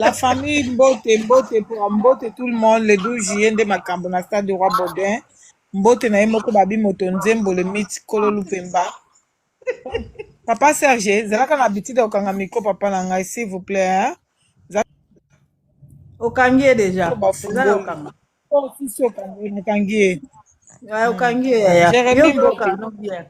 La famille Mbote, Mbote, pour Mbote, tout le monde, le 12 juillet, de Makambo, na stade du Roi Baudouin. Mbote na yemoko babi moto nzembo le mythe Kololu Pemba. Papa Serge, zalaka na habitude okanga micro papa na ngai, s'il vous plaît, hein? Okangi ye déjà. Ba Ezala football. okanga. Oh, si si okangi ye. Ouais, okangi ye ya. Yo Jérémy pe Mbote. okanga bien.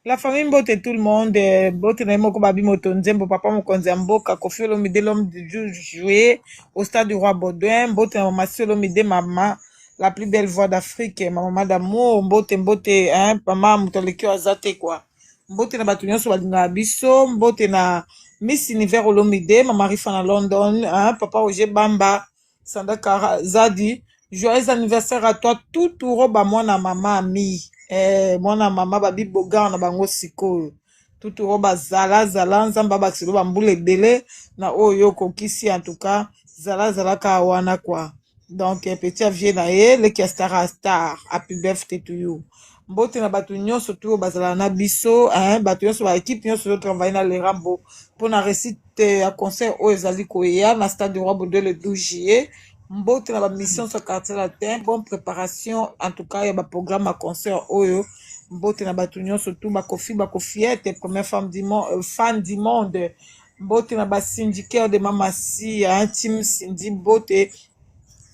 La famille Mbote, tout le monde, Mbote na yemoko babi moto nzembo, papa mokonzi ya mboka, Koffi Olomide, l'homme du 12 juillet, au stade du Roi Baudouin, Mbote na maman Olomide, maman, la plus belle voix d'Afrique, ma maman d'amour, Mbote, Mbote, hein, maman, mutoleki azate quoi. Mbote na bato nyonso balinga biso, Mbote na Miss Univers Olomide, maman Rifa na London, hein, papa Roger Bamba, Sandaka Zadi, joyeux anniversaire à toi, tout roba mwana mama ami. Mwana mama babi bogar na bango sikoyo tutu oyo bazala nzambe abakiselo bambula ebele na oyo okokisi en tout cas zalaka wana kwa donc petit avie na ye leki ya star a star happy birthday to you mbote na bato nyonso tu oyo bazala na biso bato nyonso baekipe nyonso ozotravaille na lerambo mpona récite ya concert oyo ezali koya na stade du Roi Baudouin le 12 juillet mbote na bamission sur quartier latin bonne préparation en tout cas ya baprogramme ya concert oyo mbote na bato nyonso tu bakofiete première femme fan du monde mbote na basyndicaire de mamasi ya team sindi mbote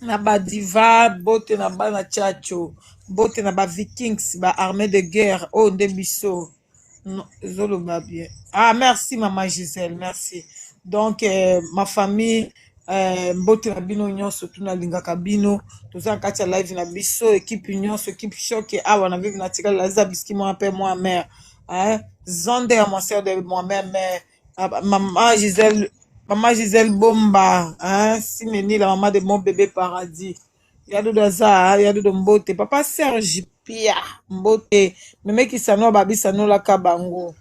na badiva mbote na bana chacho mbote na bavikings baarmée de guerre oyo nde biso ezoloba bien merci mama Gisèle merci donc ma famille mbote na bino nyonso tu nalingaka bino toza na kati ya live na biso ekipe nyonso ekipe shoke awa na vive na tikala laza biski mwa mpe mwa mare zonde ya moser de moi même maman Gisèle Bomba sineni la maman de mon bébé paradis yadodo aza yadodo mbote papa Serge Pia mbote memekisano babisanolaka bango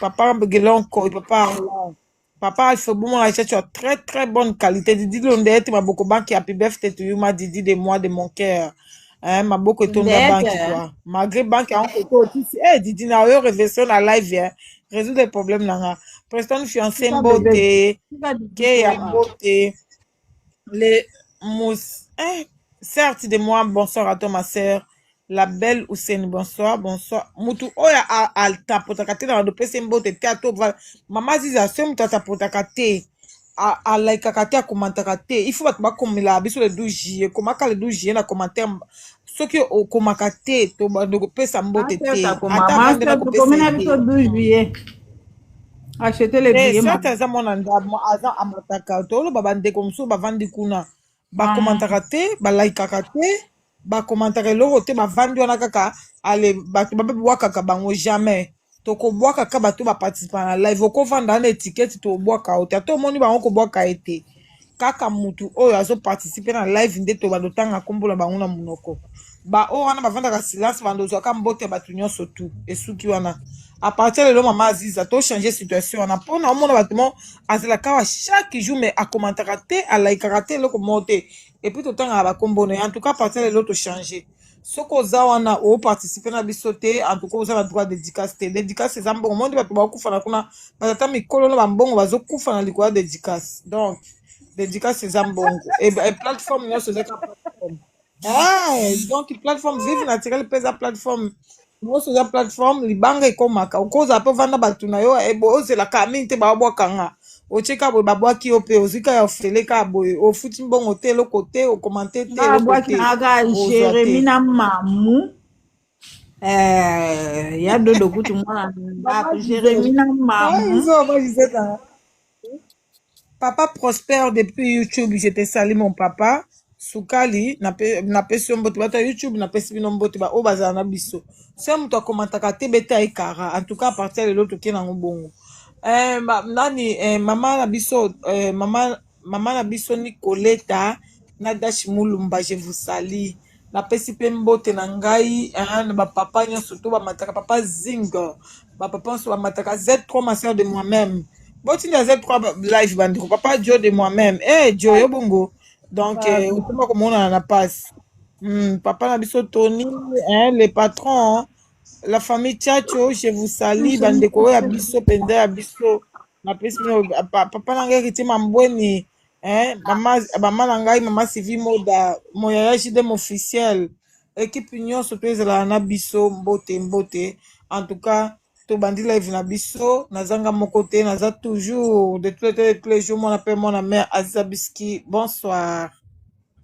papa Gelonko papa Arlan papa il faut bon la chercher très très bonne qualité Didi Londette ma beaucoup banque happy birthday to you ma Didi de moi de mon cœur ma beaucoup tonda banque quoi malgré banque en côté aussi Didi na yo révélation na live résoudre les problèmes là Preston fiancé mbote ke ya mbote les mous certes de moi bonsoir à toi ma sœur la belle Ousseini bonsoir mutu oyo atapotaka te na badopesa mbote te ato mama ziza so mutu atapotaka te alaikaka te akomantaka te il faut bato bakomela biso le 12 juillet komaka le 12 juillet na commentaire soki okomaka te to bakopesa mbote te ata vande bakopesa ye acheter les billets certes aza mwana ndamo aza amataka toloba bandeko mosusu bavandi kuna bakomantaka te balaikaka te bakomantaka eloko te bavandi wana kaka ale bato babebwakaka bango jamais tokobwakaka bato baparticipa na live okovanda na etikete tobwaka o te ata omoni bango kobwaka ete kaka mutu oyo azoparticipe na live nde to bandotanga kombola bango na monoko baoyo wana bavandaka silence bandozwaka mbote bato nyonso tu esuki wana à partir de là maman aziza to changer situation wana mpona omona bato mo azalaka wa chaque jour mais akomantaka te alaikaka te eloko moko te epuis totangaka bakombo na ye en tout cas à partir de là tochange soki oza wana oparticipe na biso te en tout cas oza na droit dédicace te dédicace eza mbongo mondi bato bakufana kuna batata mikolo na bambongo bazokufa na likolo ya dédicace donc dédicace eza mbongo plateforme nyonso ezaka plateforme donc plateforme vive naturel mpe eza plateforme nyonso eza plateforme libanga ekomaka okozala mpe ovanda bato na yo ozelaka mingi te babwakanga otyeka boye babwaki yo mpe ozwika ya ofeleka boye ofuti mbongo te eloko te okomante te eloko te Jérémy na mamu ya dodo kutu mwana ndako Jérémy na mamu papa Prosper depuis YouTube je te salue mon papa sukali napesi yo mbote bato ya YouTube napesi bino mbote oyo bazala na biso so moto akomantaka te beta ekara en tout cas à partir lelo toke nango bongo nani mama na biso mama na biso Nicoleta na Dash Mulumba je vous salue napesi mpe mbote na ngai na bapapa nyonso to bamataka papa Zinga bapapa nyonso bamataka Z3 ma soeur de moi-même botinda Z3 live bandeko papa Joe de moi-même Joe yo bongo donc otoma komonana na passe papa na biso Tony le patron la famille Tchacho je vous salue bandeko oyo ya biso penza ya biso napesi bino papa na ngai héritier Mambweni, mama na ngai mama Sylvie Moda, moyaya JDM officiel, équipe nyonso to ezalaka na biso mbote mbote. En tout cas tobandi live na biso, nazanga moko te, naza toujours de tous les jours mwana mpe mwana mère Aziza Biski. Bonsoir.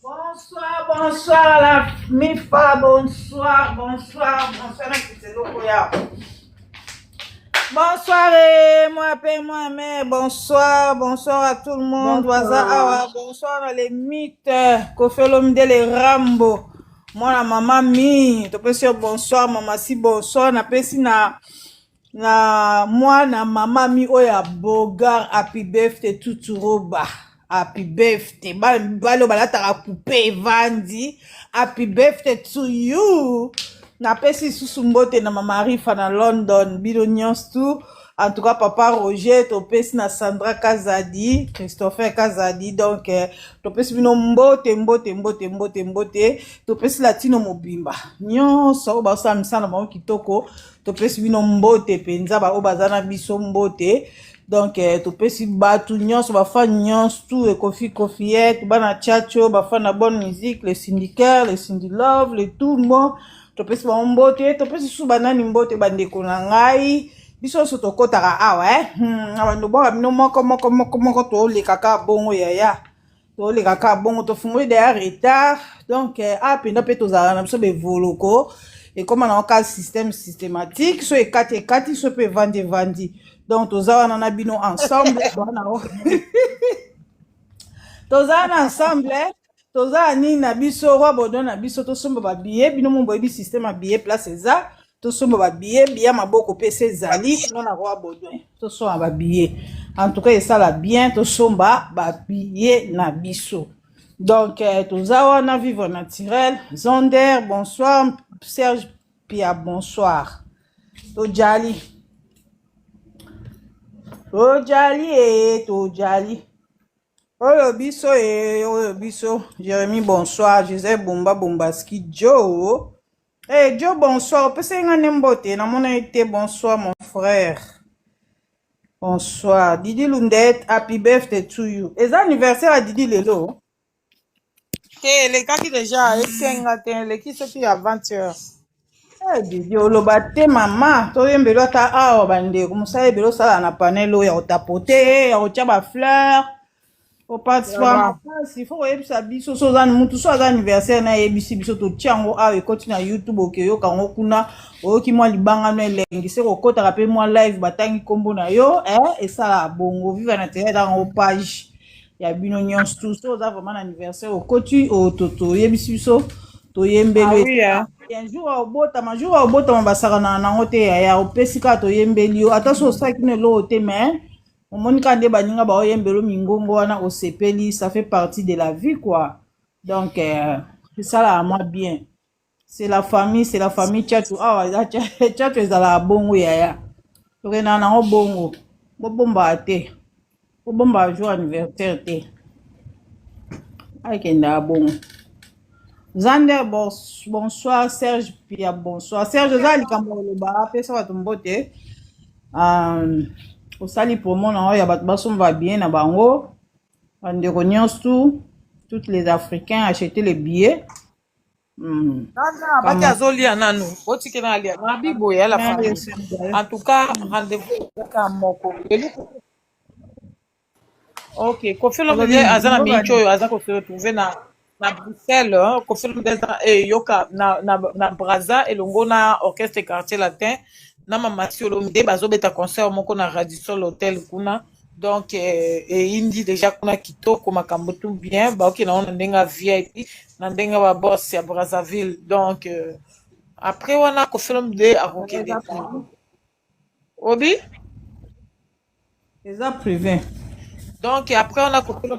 Bonsoir, bonsoir la MIFA, bonsoir, bonsoir, bonsoir na Kitelo ya. Bonsoir moi appelle moi mère, bonsoir, bonsoir à tout le monde. Bonsoir à les mythes, Kofelom de les Rambo. Moi la maman mi, tu peux dire bonsoir maman si bonsoir na pesi na moi na maman mi oya bogar happy birthday tuturoba. Happy birthday. Balo balataka poupée vandi. Happy birthday to you. Na pesi susu mbote na mama Arifa na London. Bino nyons tout. En tout cas, papa Roger, to pesi na Sandra Kazadi, Christopher Kazadi. Donc, to pesi bino mbote. To pesi latino mobimba. Nyonso, oba osa misana mao kitoko. To pesi bino mbote penza ba obazana biso mbote. Donc, to pesi batu nyonso, bafa nyonso, tout, et Kofiette, bana tchatcho, bafa na bonne musique, les syndicaires, les syndilove, les tout le monde. To pesi ba mbote, to pesi sou banani mbote bandeko na ngai. Biso so to kotaka awa, Abando boka bino moko to le kaka bongo yaya. To le kaka bongo to fumwe derrière retard. Donc, penda pe to zara na biso be voloko. Et comme on a un système systématique, so e kati so pe vandi. Donc, toza wana na bino ensemble. Toza na ensemble. Toza ni na biso roi bodon na biso to somba ba billet bino mo boyebi système a billet place eza to somba ba billet biya maboko PC zali non na roi bodon to somba ba billet. En tout cas, ça la bien to somba ba billet na biso. Donc, toza wana vivre naturel. Zonder, bonsoir. Serge Pia, bonsoir. Tojali. Tojali. Oyo biso. Jérémy, bonsoir. Joseph Bombaski. Joe. Joe, bonsoir. Pese nga nembote. Na mona été, bonsoir, mon frère. Bonsoir. Didi Lundet, happy birthday to you. Et anniversaire à Didi Lelo. Les gars qui déjà, les qui sont plus à 20h. Didi oloba te mama to yembelo ta awa bande comme ça yembelo sala na panelo ya otapote ya otia ba fleur au participant il faut yebisa biso so za mutu so za anniversaire na yebisi biso to tiango awa ekoti na YouTube okeyo kango kuna oyoki mwa libanga no elengi se kokota ka pe mwa live batangi kombo na yo esala bongo viva na tele dans page ya bino nyons tout so za vraiment anniversaire okoti ototo yebisi biso to yembelo un jour au botama basaka na nango te ya opesika to yembeli yo ata so saki ne lo te mais omonika nde baninga ba oyembelo mingongo wana osepeli, ça fait partie de la vie quoi. Donc c'est ça là moi bien. C'est la famille tchatu tchatu ezala bongo yaya. To na nango bongo. Bomba te. Bomba jour anniversaire te. Ay kenda bongo. Zander, bonsoir. Serge Pia, bonsoir. Serge, Zali Kamoloba, ça va tomber. Au sali pour mon nom, il y a batbason va bien à Bango. On déconne tout. Tous les Africains achetaient les billets. En tout cas, rendez-vous à Moko. Ok, Kofi Olomide azana micho aza ko se retrouver na Bruxelles, Kofi Olomide yoka na Brazza elongo na orchestre quartier latin na mama Olomide bazobeta concert moko na Radisson Hotel kuna. Donc indi déjà kuna kitoko makambo tout bien ba ok na ndenga VIP na ndenga ba boss ya Brazzaville. Donc après wana Kofi Olomide akokende Obi les a privé. Donc après on a coupé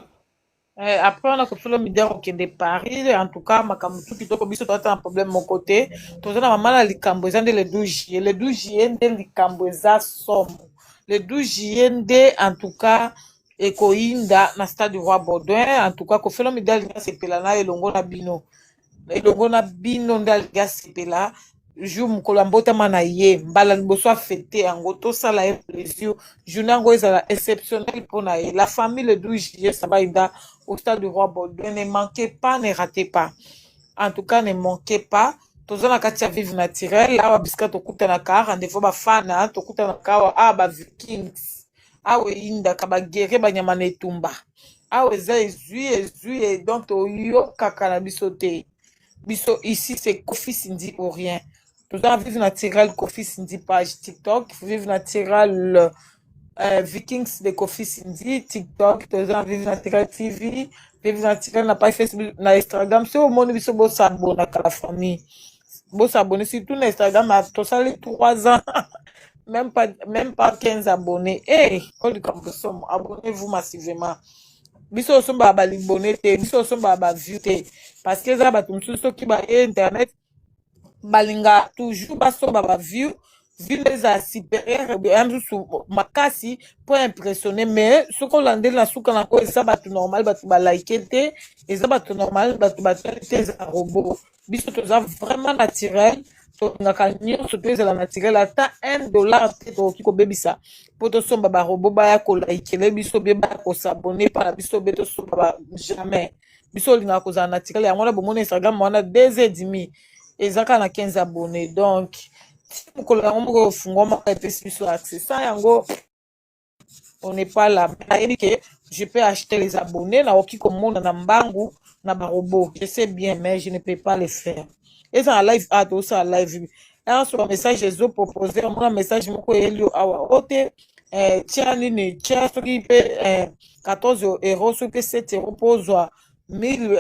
le midi au de Paris. En tout cas makambo tout kitoko biso to un problème mon côté to na mama la likambo ezande le 12 juillet nde likambo eza somme le 12 juillet nde en tout cas ekoinda na stade du Roi Baudouin. En tout cas Kofi Olomide alinga sepela na elongo na bino nde alinga sepela. jour mokolo ya mbotama na ye mbala liboso afete yango tosala ye plaisir journée yango ezala exceptionnel mpo na ye. La famille le 12 juillet ça va ida au stade du roi Baudouin. Ne manquez pas, ne ratez pas, en tout cas ne manquez pas. toza na kati ya vive naturel awa bisika tokutanaka rendez-vous bafana tokutanaka awa awa bavikings awa eyindaka bagere banyama na etumba awa eza ezwi donc toyokaka na biso te. Biso ici c'est Kofi Sindi ou rien. Toza na vive naturel Kofi Sindi page TikTok, vive naturel Vikings de Kofi Sindi TikTok, toza na vive naturel TV, vive naturel na page Facebook na Instagram. So omoni biso bosabonaka la famille, bosabone surtout na Instagram. Tosali 3 ans même pas 15 abonnés. Hey, abonnez-vous massivement. Biso osomba balibone te, biso osomba baview te, parce que eza bato mosusu soki baye internet balinga toujours basomba baview view eza supérieur ya mosusu makasi po impressionner. Mais soki olandeli na suka nango eza bato normal, bato balike te, eza bato normal, bato batali te, eza robot. Biso toza vraiment naturel, tolingaka nyonso to ezala naturel. Ata $1 te tokoki kobebisa po tosomba barobo baya kolaikele biso bie baya kosabone mpa na biso be tosomba jamais. Biso olingaka kozala naturel yango wana bomona Instagram wana 2h30 ezaka na 15 abonnés. Donc mokolo yango moko ofungwamaka epesi biso accès sa yango on n'est pas là. Nayebi ke je peux acheter les abonnés naoki komona na mbangu na barobo, je sais bien mais je ne peux pas le faire. Et ça live art aussi à live. Un sur un message je proposé un message moko elio awa ote tia nini tia soki pe 14 euros soki 7 euros pour 1000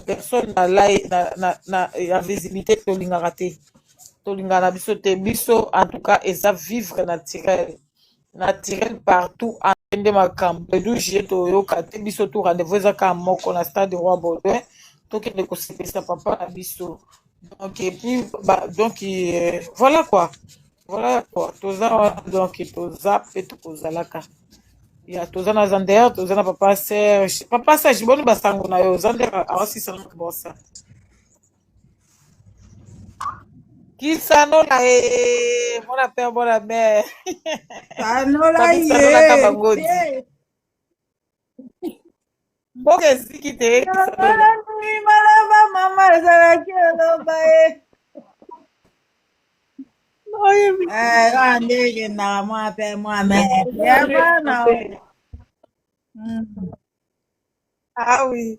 personnes na la visibilité tolingaka te, tolingaka na biso te. Biso en tout cas eza vivre naturel partout en ende makambo le 12 juillet toyoka te. Biso tout rendez-vous ezaka moko na stade du roi Baudouin tokende kosepelisa papa na biso. Donc et puis donc voilà quoi toza donc toza pe tokozalaka ya toza na Zander, toza na papa Serge boni basango na yo Zander awasisana bosa kisano na mona père bona mère Sanola na bangodi mboka eziki te malava mama ezalaki eloba ye ndenge na mwa mpe mwa mere ya bana ah oui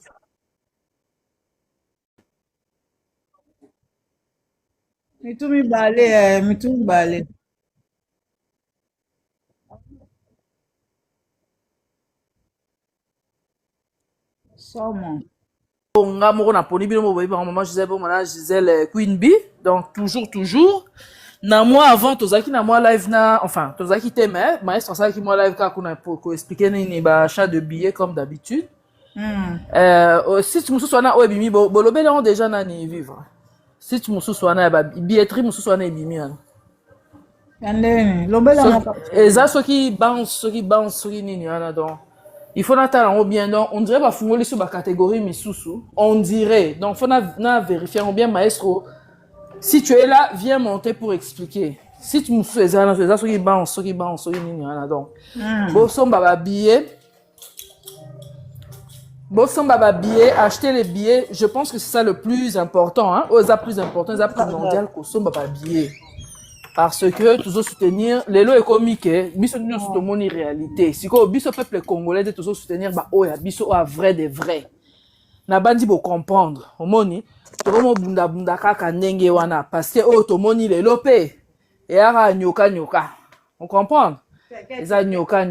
mitu mibale somo Nga moko na poni bino mo boyi par maman Gisèle bon mala Gisèle Queen Bee. Donc toujours na moi avant tozaki na moi live na enfin tozaki te mais maestro ça qui moi live ka kuna pour expliquer ni ba achat de billets comme d'habitude. Si tu me sois o bimi bolobe là déjà na ni vivre. Si tu me sois na ba billetterie me sois na bimi ana. Yandeni lobela moko. Eza soki bounce nini ana donc il faut n'attendre bien donc on dirait ba fungoli sur ba catégorie misusu on dirait donc faut na vérifier bien maestro si tu es là viens monter pour expliquer si tu me fais ça soki bounce nini ana donc bosomba ba billet acheter les billets je pense que c'est ça le plus important hein ça plus important ça primordial que somba ba billet parce que toujours soutenir les lois économiques biso nous soutenons réalité si ko biso peuple congolais de toujours soutenir ba oya biso a vrai de vrai na bandi bo comprendre omoni tomo bunda kaka ndenge wana parce que o tomoni les lopé et ara nyoka on comprend eza nyoka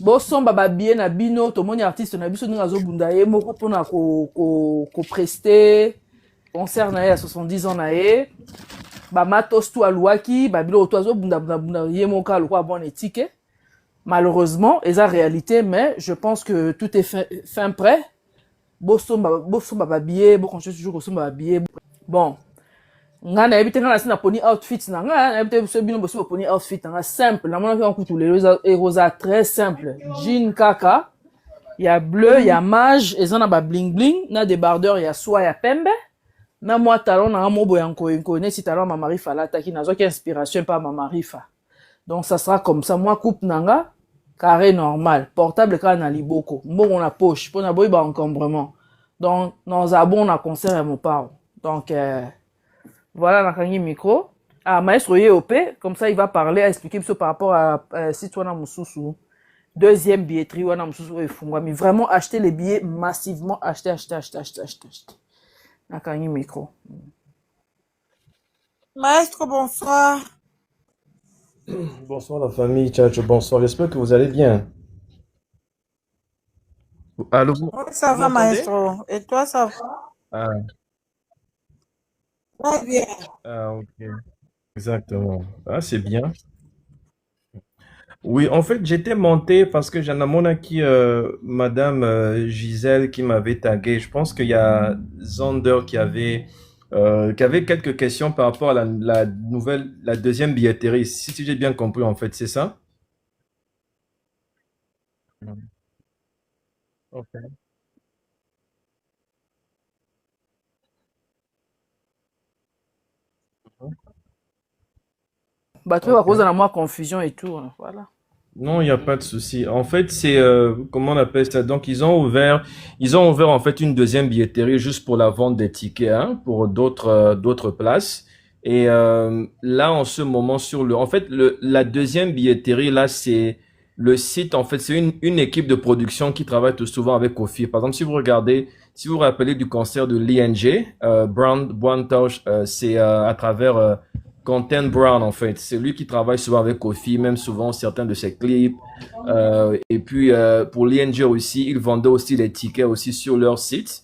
bosomba ba billet na bino tomoni artiste na biso ninga zo bunda ye moko pona ko prester concert na ye à 70 ans na ye ba matos tout alouaki ba bilo to azo bunda ye moka lokwa bon éthique malheureusement eza réalité mais je pense que tout est fin prêt bosomba ba billet bo continuer toujours bosomba ba billet bon nga na ebite nga na poni outfit na nga na ebite so bino bosomba poni outfit nga simple na mona ko kutu les rosa très simple jean kaka ya bleu ya mage eza na ba bling bling na débardeur ya soie ya pembe Na moi talon na mo boyanko enko ne si talon Mama Rifa la taki na zo ki inspiration pas Mama Rifa. Donc ça sera comme ça moi coupe nanga carré normal, portable quand na liboko, mbongo na poche, pour na boy ba encombrement. Donc dans abon na concert à mon père. Donc voilà na kangi micro. Ah maestro YOP, comme ça il va parler, expliquer par rapport à si toi na mususu. Deuxième billetterie wana mususu efungwa, mais vraiment acheter les billets massivement, acheter. Na kangi micro. Maestro, bonsoir. Bonsoir la famille, Tchatcho, bonsoir. J'espère que vous allez bien. Allô, Oui, ça vous va, m'entendez? maestro. Et toi, ça va? Ah, Très bien. ok. Exactement. Ah, c'est bien. Oui, en fait, j'étais monté parce que j'en ai mon qui, Madame Gisèle qui m'avait tagué. Je pense qu'il y a Zander qui avait quelques questions par rapport à la deuxième billetterie. Si j'ai bien compris, en fait, c'est ça? Mhm. Ok. Bah tu vas Ok. cause à moi confusion et tout, hein, voilà. Non, il n'y a pas de souci. En fait, c'est comment on appelle ça? Donc, ils ont ouvert en fait une deuxième billetterie juste pour la vente des tickets, hein, pour d'autres places. Et là, en ce moment, en fait, la deuxième billetterie là, c'est le site. En fait, c'est une équipe de production qui travaille tout souvent avec Kofi. Par exemple, si vous vous rappelez du concert de l'ING, Brown Touch, c'est à travers Content Brown, en fait. C'est lui qui travaille souvent avec Kofi, même souvent certains de ses clips. Et puis, pour l'ING aussi, ils vendaient aussi les tickets aussi sur leur site.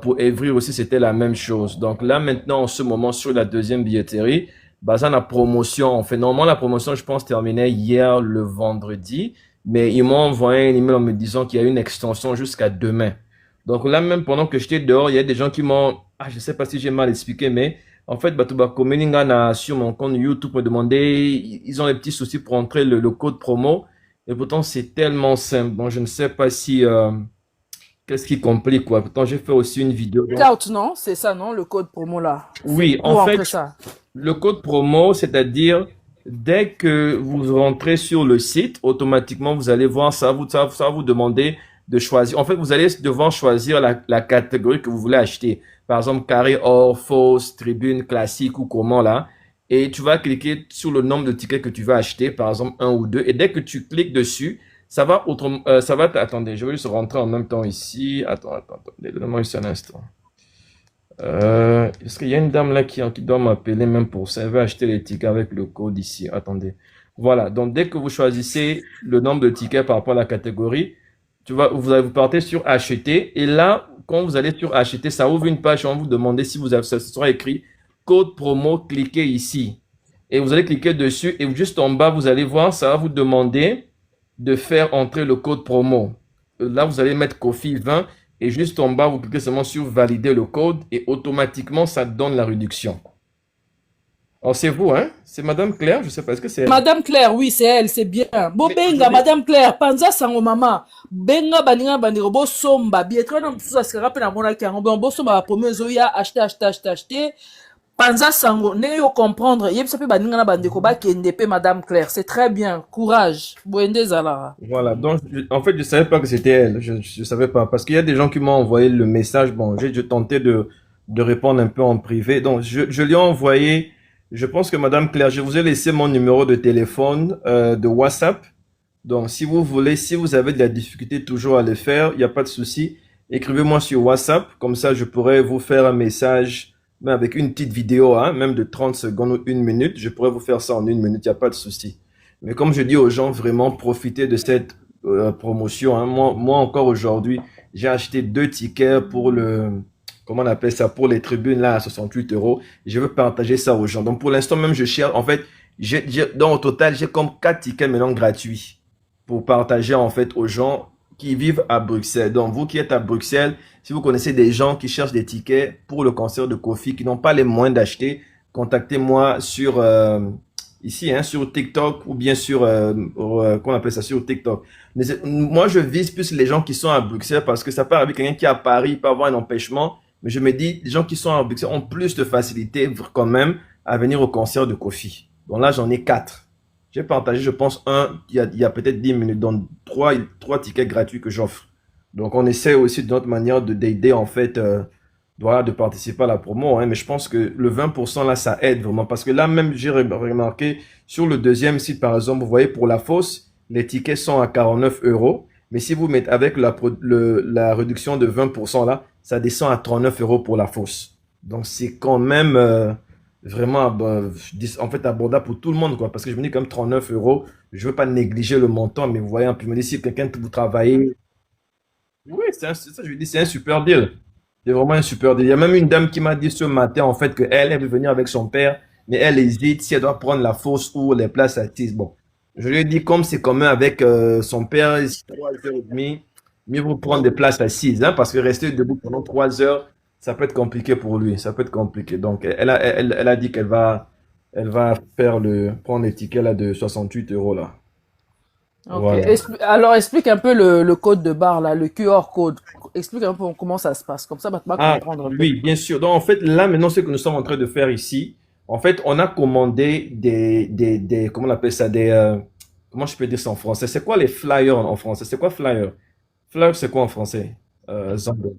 Pour Evry aussi, c'était la même chose. Donc là, maintenant, en ce moment, sur la deuxième billetterie, bah, ça, la promotion, en fait, normalement, la promotion, je pense, terminait hier, le vendredi. Mais ils m'ont envoyé un email en me disant qu'il y a une extension jusqu'à demain. Donc là, même pendant que j'étais dehors, il y a des gens qui m'ont, je sais pas si j'ai mal expliqué, mais en fait, Batubako Meninga sur mon compte YouTube me demandé, ils ont des petits soucis pour entrer le code promo. Et pourtant, c'est tellement simple. Donc, je ne sais pas si, qu'est-ce qui complique, quoi. Pourtant, j'ai fait aussi une vidéo. Scout, non? C'est ça, non? Le code promo là. C'est Oui, en pour entrer fait, ça. le code promo, c'est-à-dire, dès que vous rentrez sur le site, automatiquement, vous allez voir, ça va vous demander de choisir. En fait, vous allez devoir choisir la catégorie que vous voulez acheter. Par exemple, carré or, fausse, tribune, classique ou comment là. Et tu vas cliquer sur le nombre de tickets que tu vas acheter, par exemple, un ou deux. Et dès que tu cliques dessus, attendez, je vais juste rentrer en même temps ici. Attendez, donne-moi juste un instant. Est-ce qu'il y a une dame là qui doit m'appeler même pour ça? Elle veut acheter les tickets avec le code ici. Attendez. Voilà. Donc, dès que vous choisissez le nombre de tickets par rapport à la catégorie, vous partez sur acheter. Et là, quand vous allez sur acheter, ça ouvre une page. On va vous demander si ça sera écrit code promo. Cliquez ici. Et vous allez cliquer dessus. Et juste en bas, vous allez voir, ça va vous demander de faire entrer le code promo. Là, vous allez mettre Kofi 20. Et juste en bas, vous cliquez seulement sur valider le code et automatiquement, ça donne la réduction. Alors, c'est vous, hein? C'est Madame Claire, je sais pas, est-ce que c'est elle? Madame Claire, oui, c'est elle, c'est bien. Bo Mais benga, Madame Claire, panza sango mama. Benga baninga bandiro, bo somba. Bietra na mtuza skarape na mona ki ango. Bo somba ba premier zoya, acheter. Panza sango, ne yo comprendre. Yeb sape baninga na bandiko ba kende pe Madame Claire. C'est très bien. Courage. Boende zalara. Voilà, donc en fait, je savais pas que c'était elle. Je savais pas. Parce qu'il y a des gens qui m'ont envoyé le message. Bon, j'ai tenté de répondre un peu en privé. Donc, je lui ai envoyé. Je pense que Madame Claire, je vous ai laissé mon numéro de téléphone de WhatsApp. Donc, si vous voulez, si vous avez de la difficulté toujours à le faire, il n'y a pas de souci. Écrivez-moi sur WhatsApp. Comme ça, je pourrais vous faire un message, même avec une petite vidéo, hein, même de 30 secondes ou une minute. Je pourrais vous faire ça en une minute. Il n'y a pas de souci. Mais comme je dis aux gens, vraiment profitez de cette promotion, hein. Moi encore aujourd'hui, j'ai acheté 2 tickets pour comment on appelle ça, pour les tribunes là à 68 euros. Je veux partager ça aux gens. Donc pour l'instant même, je cherche, en fait, donc au total, j'ai comme 4 tickets maintenant gratuits pour partager en fait aux gens qui vivent à Bruxelles. Donc vous qui êtes à Bruxelles, si vous connaissez des gens qui cherchent des tickets pour le concert de Kofi, qui n'ont pas les moyens d'acheter, contactez-moi sur ici, hein, sur TikTok ou bien sur, qu'on appelle ça, sur TikTok. Mais moi, je vise plus les gens qui sont à Bruxelles parce que ça peut arriver quelqu'un qui est à Paris, il peut avoir un empêchement Mais je me dis, les gens qui sont à Bruxelles ont plus de facilité quand même à venir au concert de Kofi. Donc là, j'en ai 4. J'ai partagé, je pense, il y a peut-être 10 minutes, donc trois tickets gratuits que j'offre. Donc on essaie aussi de notre manière d'aider en fait, voilà, de participer à la promo, hein, mais je pense que le 20% là, ça aide vraiment. Parce que là même, j'ai remarqué sur le deuxième site, par exemple, vous voyez, pour la fosse, les tickets sont à 49 euros. Mais si vous mettez avec la réduction de 20% là, ça descend à 39 euros pour la fosse. Donc c'est quand même vraiment en fait abordable pour tout le monde, quoi. Parce que je me dis comme 39 euros, je veux pas négliger le montant, mais vous voyez, puis je me dis si quelqu'un vous travaillez, oui, c'est ça, je lui dis, c'est un super deal. C'est vraiment un super deal. Il y a même une dame qui m'a dit ce matin, en fait, elle veut venir avec son père, mais elle hésite si elle doit prendre la fosse ou les places assises. Bon, je lui ai dit, comme c'est commun avec son père, c'est 3h30, mieux vaut prendre des places assises, hein, parce que rester debout pendant 3 heures, ça peut être compliqué pour lui. Ça peut être compliqué. Donc, elle a dit elle va prendre les tickets là de 68 euros là. Ok. Voilà. Alors, explique un peu le code de barre, là, le QR code. Explique un peu comment ça se passe. Comme ça, tu vas Ah, comprendre un peu. oui, bien sûr. Donc, en fait, là, maintenant, ce que nous sommes en train de faire ici, en fait, on a commandé comment on appelle ça, comment je peux dire ça en français? C'est quoi les flyers en français? C'est quoi flyer? Flyer, c'est quoi en français? Zambo.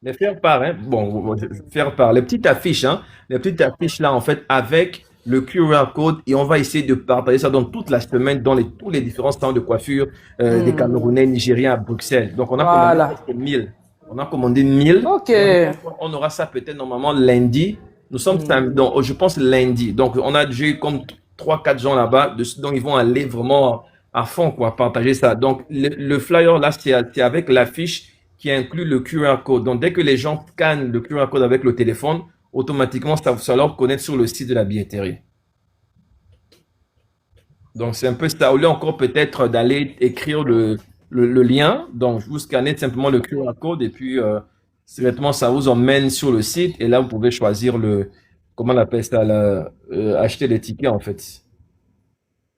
Les faire part, hein? Bon, faire part. Les petites affiches, hein? Les petites affiches là, en fait, avec le QR code et on va essayer de partager ça dans toute la semaine dans tous les différents stands de coiffure des Camerounais, Nigériens à Bruxelles. Donc, on a commandé Voilà. presque 1000. On a commandé 1000. Ok. On aura ça peut-être normalement lundi. Nous sommes samedi, donc je pense lundi. Donc, on a déjà eu comme 3-4 gens là-bas. Donc, ils vont aller vraiment à fond, quoi, partager ça. Donc, le flyer là, c'est avec l'affiche qui inclut le QR code. Donc, dès que les gens scannent le QR code avec le téléphone, automatiquement, ça leur connecte sur le site de la billetterie. Donc, c'est un peu ça. Au lieu encore peut-être d'aller écrire le lien, donc vous scannez simplement le QR code et puis directement, ça vous emmène sur le site et là, vous pouvez choisir comment on appelle ça, acheter les tickets en fait.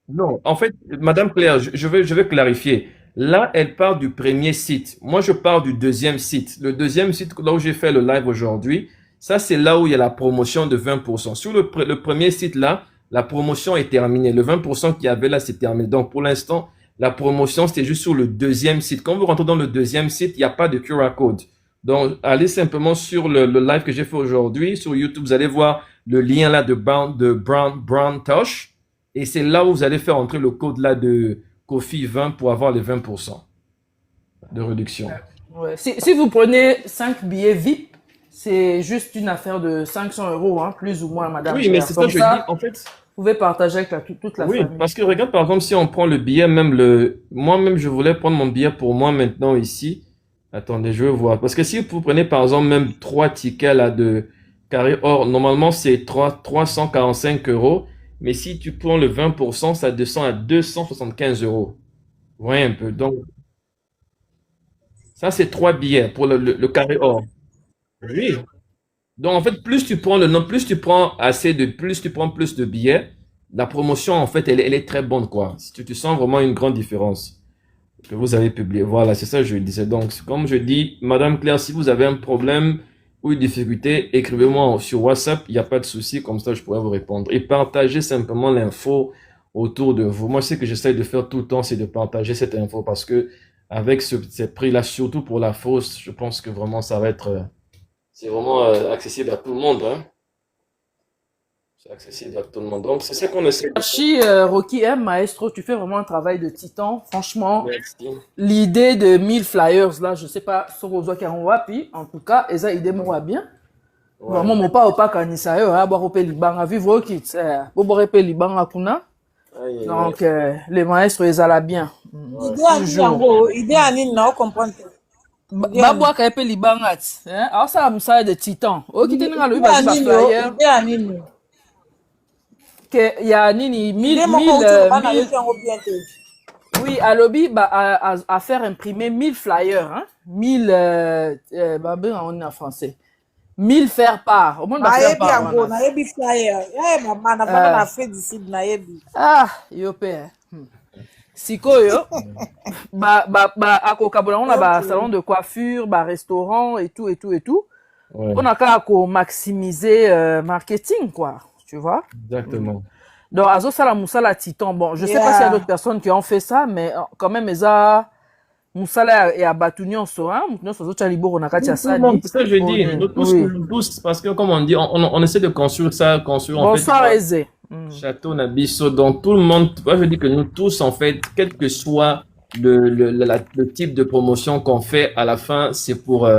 Non, en fait, Madame Claire, je vais clarifier. Là, elle part du premier site. Moi, je pars du deuxième site. Le deuxième site, là où j'ai fait le live aujourd'hui, ça, c'est là où il y a la promotion de 20%. Sur le premier site, là, la promotion est terminée. Le 20% qu'il y avait là, c'est terminé. Donc, pour l'instant, la promotion, c'était juste sur le deuxième site. Quand vous rentrez dans le deuxième site, il n'y a pas de QR code. Donc, allez simplement sur le live que j'ai fait aujourd'hui sur YouTube. Vous allez voir le lien là de Brown Tosh. Et c'est là où vous allez faire entrer le code là de Kofi 20 pour avoir les 20% de réduction. Ouais. Si vous prenez 5 billets VIP, c'est juste une affaire de 500 euros, hein, plus ou moins, madame. Oui, mais c'est ça que je dis, en fait. Vous pouvez partager avec toute la Oui, famille. parce que regarde, par exemple, si on prend le billet, moi-même, je voulais prendre mon billet pour moi maintenant ici. Attendez, je vais voir. Parce que si vous prenez, par exemple, même 3 tickets là de carré or, normalement, c'est 345 euros. Mais si tu prends le 20%, ça descend à 275 euros. Vous voyez un peu. Donc, ça, c'est 3 billets pour le carré or. Oui. Donc, en fait, plus tu prends plus tu prends plus de billets, la promotion, en fait, elle est très bonne, quoi. Si tu sens vraiment une grande différence que vous avez publié. Voilà, c'est ça que je disais. Donc, comme je dis, Madame Claire, si vous avez un problème ou une difficulté, écrivez-moi sur WhatsApp, il n'y a pas de souci, comme ça, je pourrais vous répondre. Et partagez simplement l'info autour de vous. Moi, ce que j'essaie de faire tout le temps, c'est de partager cette info parce que avec ces prix-là, surtout pour la fosse, je pense que vraiment, ça va être... c'est vraiment accessible à tout le monde, hein. C'est accessible à tout le monde. Donc, c'est ça qu'on essaie de faire. Archie, Rocky M, Maestro, tu fais vraiment un travail de titan. Franchement, Merci. l'idée de 1000 flyers, là, je sais pas, sur Ozo Karonwapi, en tout cas, eza idée moi bien. Ouais. Vraiment, mon pas opa kanisa yo, boire au Libanga, vivre au kit, boire au Libanga kuna. Aïe, aïe, Donc, les maestros, ils allaient bien. Idée à nini na comprendre. Babwa ka epe Libanga, alors ça, ça de titan. Ok, t'es dans le bas flyer. Idée à nini. Que y a nini 1000 oui, à lobby à faire imprimer 1000 flyers, hein? 1000 on est en français. 1000 faire part. Au moins bah faire part. Ah, yo père. Sikoyo. Ako kabona on a ba salon de coiffure, ba restaurant et tout. Ouais, On a qu'à maximiser marketing, quoi. Tu vois? exactement. Donc, Azo Sala Moussala Titan. Bon, je sais pas s'il y a Yeah. d'autres personnes qui ont fait ça, mais quand même, Eza Moussala et Abatunion Soin, Moussala Sozo Chalibo, on a qu'à Tout le ça. monde, c'est ça que je dis. Nous Oui. tous, parce que comme on dit, on essaie de construire ça, construire en fait Bonsoir, Aizé. Château Nabiso. Donc tout le monde, moi je dis que nous tous, en fait, quel que soit le type de promotion qu'on fait, à la fin, c'est pour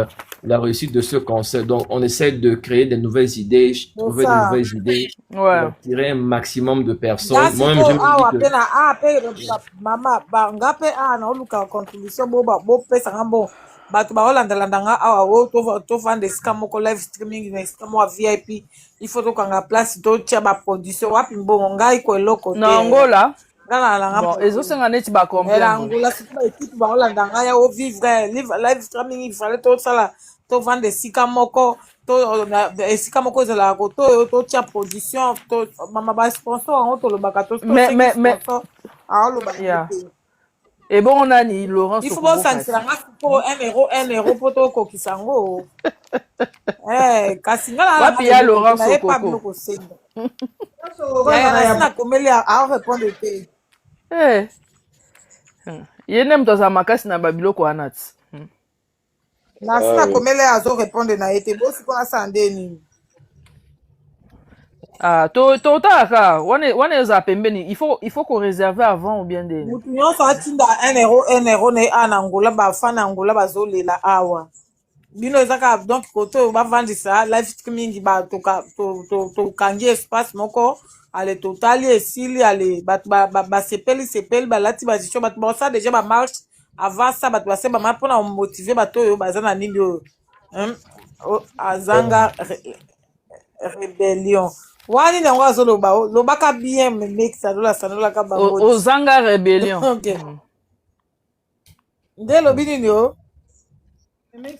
la réussite de ce concert. Donc on essaie de créer des nouvelles idées, trouver des ça. nouvelles idées, pour Ouais. attirer un maximum de personnes. Nasi Moi-même, ko je me awa dis pe na mama ba nga pe na oluka contribution bo pesa nga bon bato baolandalanda nga awa o tovanda esika moko live streaming na esika moko VIP il faut tokanga place totia baproduction wapi mbongo ngai ko eloko te Na Angola. ngana na nga Bon, ezosenga neti ba la comprendre. Angola c'est pas équipe baolanda nga ya o vivre live streaming il fallait tosala tovanda esika moko esika moko ezalaka koto totia production mama basponsor yango tolobaka Mais aolobaka yeah. te Et bon, on a ni Laurent il faut Sokobo bosangisela nga siko 1 euro mpo tokokisa yango kasi nga Wapi ya Laurent naye pa Sokoko? bino kosenga nasi nakomeli aorépondre te Eh. Ye nem toza makasi na babiloko wana ti. nasi nakomeli azorépondre na ye te bosiko nasala nde nini Ah, totalaka wana eza pembeni, il faut qu'on réserve avant ou bien de. mutu nyonso atinda 1 euro na ye a na angola bafa na angola bazolela awa bino ezaka donc kote oyo bavandisa live streaming tokangi espace moko ale totali esili ale bato basepeli balati bazisho bato basala deja bamarche avant ça bato base bama mpona motive bato oyo baza na nini oyo azanga rébellion wani nango azoloba lobaka bien memeki sanolaka bango Ozanga rébellion. nde lobi nini o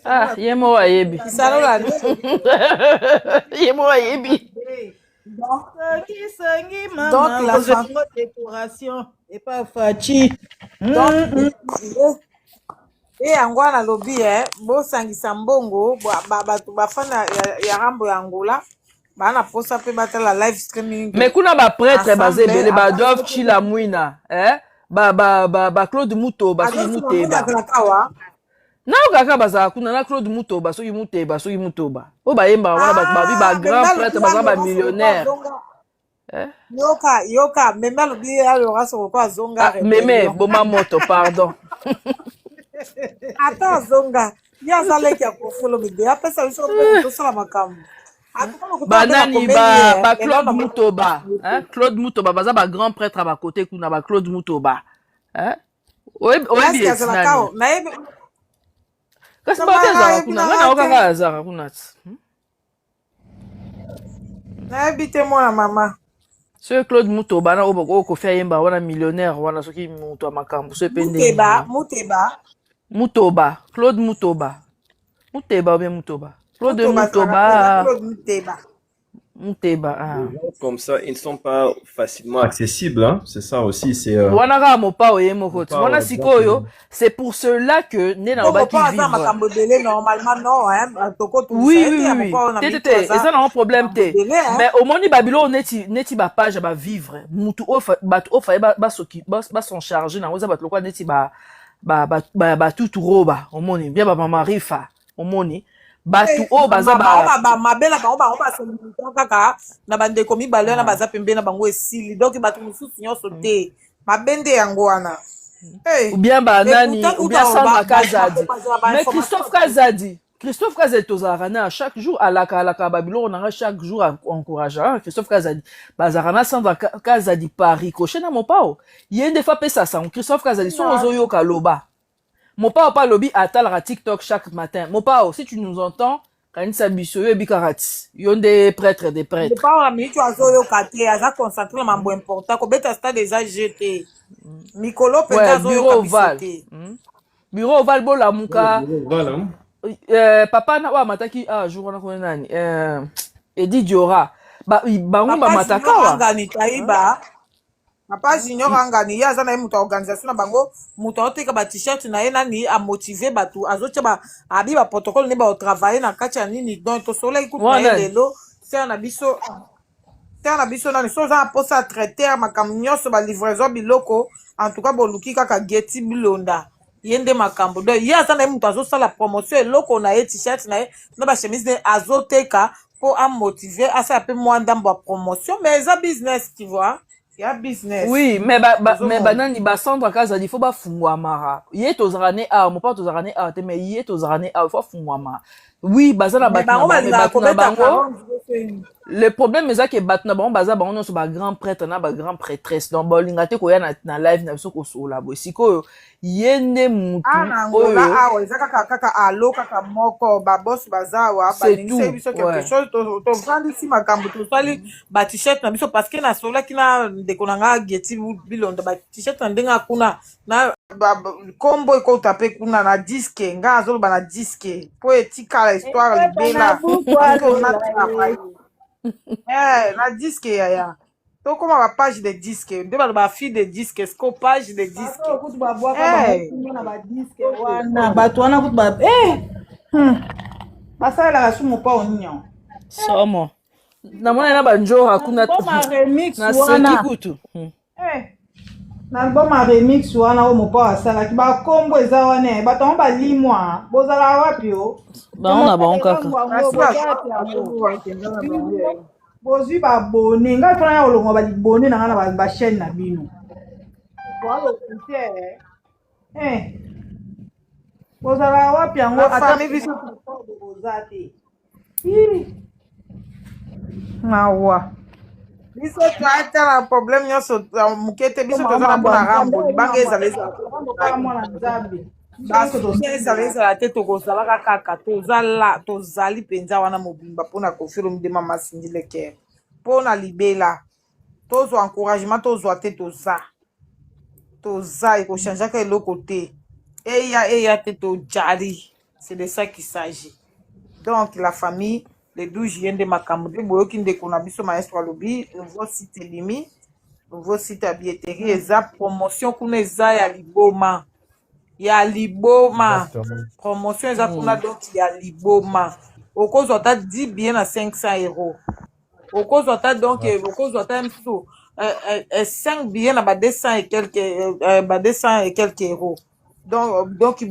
Ah, ye mo ayebi. sanola Ye mo ayebi. Donc, la femme. décoration et pas fachi. Donc, e yango wana lobi bosangisa mbongo bato bafana ya rambo ya Angola bana posa pe batala live streaming Mais kuna ba prêtre baze Ensemble, bele ba après, doivent chila muina, ba Claude Mutoba soki Muteba. Na okaka bazala kuna na Claude Mutoba soki Muteba soki Mutoba. O ba yemba wana ba grand prêtre baza ba millionnaire. yoka meme alobi alora soko azonga Meme boma moto pardon. ata azonga ye azalaki ya kofolo mide apesa biso mpe tosala makambo Banani ba Claude Mutoba, Claude Mutoba baza ba grand prêtre ba côté kuna ba Claude Mutoba. Oyebi esinani. Kasi ba tezala kuna ngana okaka azara kuna ti. nayebi te mwana mama So Claude Mutoba na oboko kofia yemba wana millionnaire wana soki muto ya makambo so epende. Mutoba, Claude Mutoba. Muteba ou bien Mutoba? Claude Mutoba. Muteba. Comme ça, ils ne sont pas facilement accessibles, hein. C'est ça aussi, c'est... Wana ka mopa oye mokoti. Wana sikoyo, c'est pour cela que nena obaki vivre. normalement non hein Oui. Tete, eza na un problème te. Mais au moni babilo neti ba page ba vivre. Mutu o fa ba soki ba son charger na oza batlo kwa neti ba tutu roba. Au moni bien ba mama rifa. Au moni batu o baza mabela bango basolilika kaka na bandeko mibale wana baza pembe na bango esili donc bato mosusu nyonso te mabende yango wana ou bien banani ou bien Sandra Kazadi mais Christophe Kazadi tozalaka na chaque jour alaka babilo na chaque jour encourageant Christophe Kazadi bazalaka na Sandra Kazadi Paris coché na mopao ye nde fa pesa sango Christophe Kazadi so ozoyoka loba mon papa pas lobby à TikTok chaque matin. Mon papa, si tu nous entends, quand il s'habille, il y a des karats. Il y a des prêtres, des prêtres. Mon papa, mais tu as zoyo kate, a concentré dans mon important. Combien t'as stade déjà jeté? Mikolo peut-être bureau Val. Bureau Val bola muka. Papa na wa mataki jour on a connu nani. Edi Diora. Ba ngumba mataka wa. Papa Junior angani ya zana mutu organisation na bango mutu oteka ba t-shirt na ye nani a motiver batu azotia ba abi ba protocole ne ba travailler na kati ya nini donc to soleil coupe na lelo c'est na biso nani so za posa traiter makambo nyonso ba livraison biloko en tout cas boluki kaka geti bilonda yende makambo donc ya zana mutu azosala promotion eloko na ye t-shirt na ye na ba chemise azoteka pour a motiver asa un peu moins dans la promotion mais ça business tu vois il y a business oui mais banani basandra kaza il faut ba fungwa mara ye tozarane a mon pas tozarane a te mais ye tozarane a il faut fungwa mara oui bazana bango le problème c'est que batna bango baza bango no so ba grand prêtre na ba grand prêtresse donc bolinga te ko ya na live na biso ko sola bo siko yende mutu oyo awa ezaka kaka alo kaka moko ba boss bazawa ba ningise biso quelque chose to vandi si makambo to sali ba t-shirt na biso parce que na sola kina dekonanga geti bilondo ba t-shirt ndenga kuna na combo ko taper kuna na disque nga azolo ba na disque po etika histoire libela na disque ya to koma ba page de disque nde ba fille de disque sko page de disque wana bato wana kutu ba basalelaka sumu pa onio somo namona na banjo hakuna na seki kutu na album remix wana o mopa asalaki bakombo eza wana bato ngo balimwa bozala wapi o baona bango kaka bozwi babone ngai mpona ya kolongwa balibone na nga na bachaine na bino bozala wapi yango boza te mawa biso toatala problème nyonso moke te biso toza na mpona rambo libanga ezala te tokozalaka kaka tozali mpenza wana mobimba mpona kofilo midema masindile kere mpona libela tozwa encouragement tozwa te toza ekochangeaka eloko te eya te tojali c'est de ça qu'il s'agit donc la famille le 12 juillet nde makambo te boyoki ndeko na biso maestro alobi nouveau site elimi nouveau site ya billetterie eza promotion kuna eza ya liboma promotion eza kuna donc ya liboma okozwa ata 10 billets na 500 euros okozwa ata donc okozwa ata msusu 5 billets na ba 200 et quelques euros donc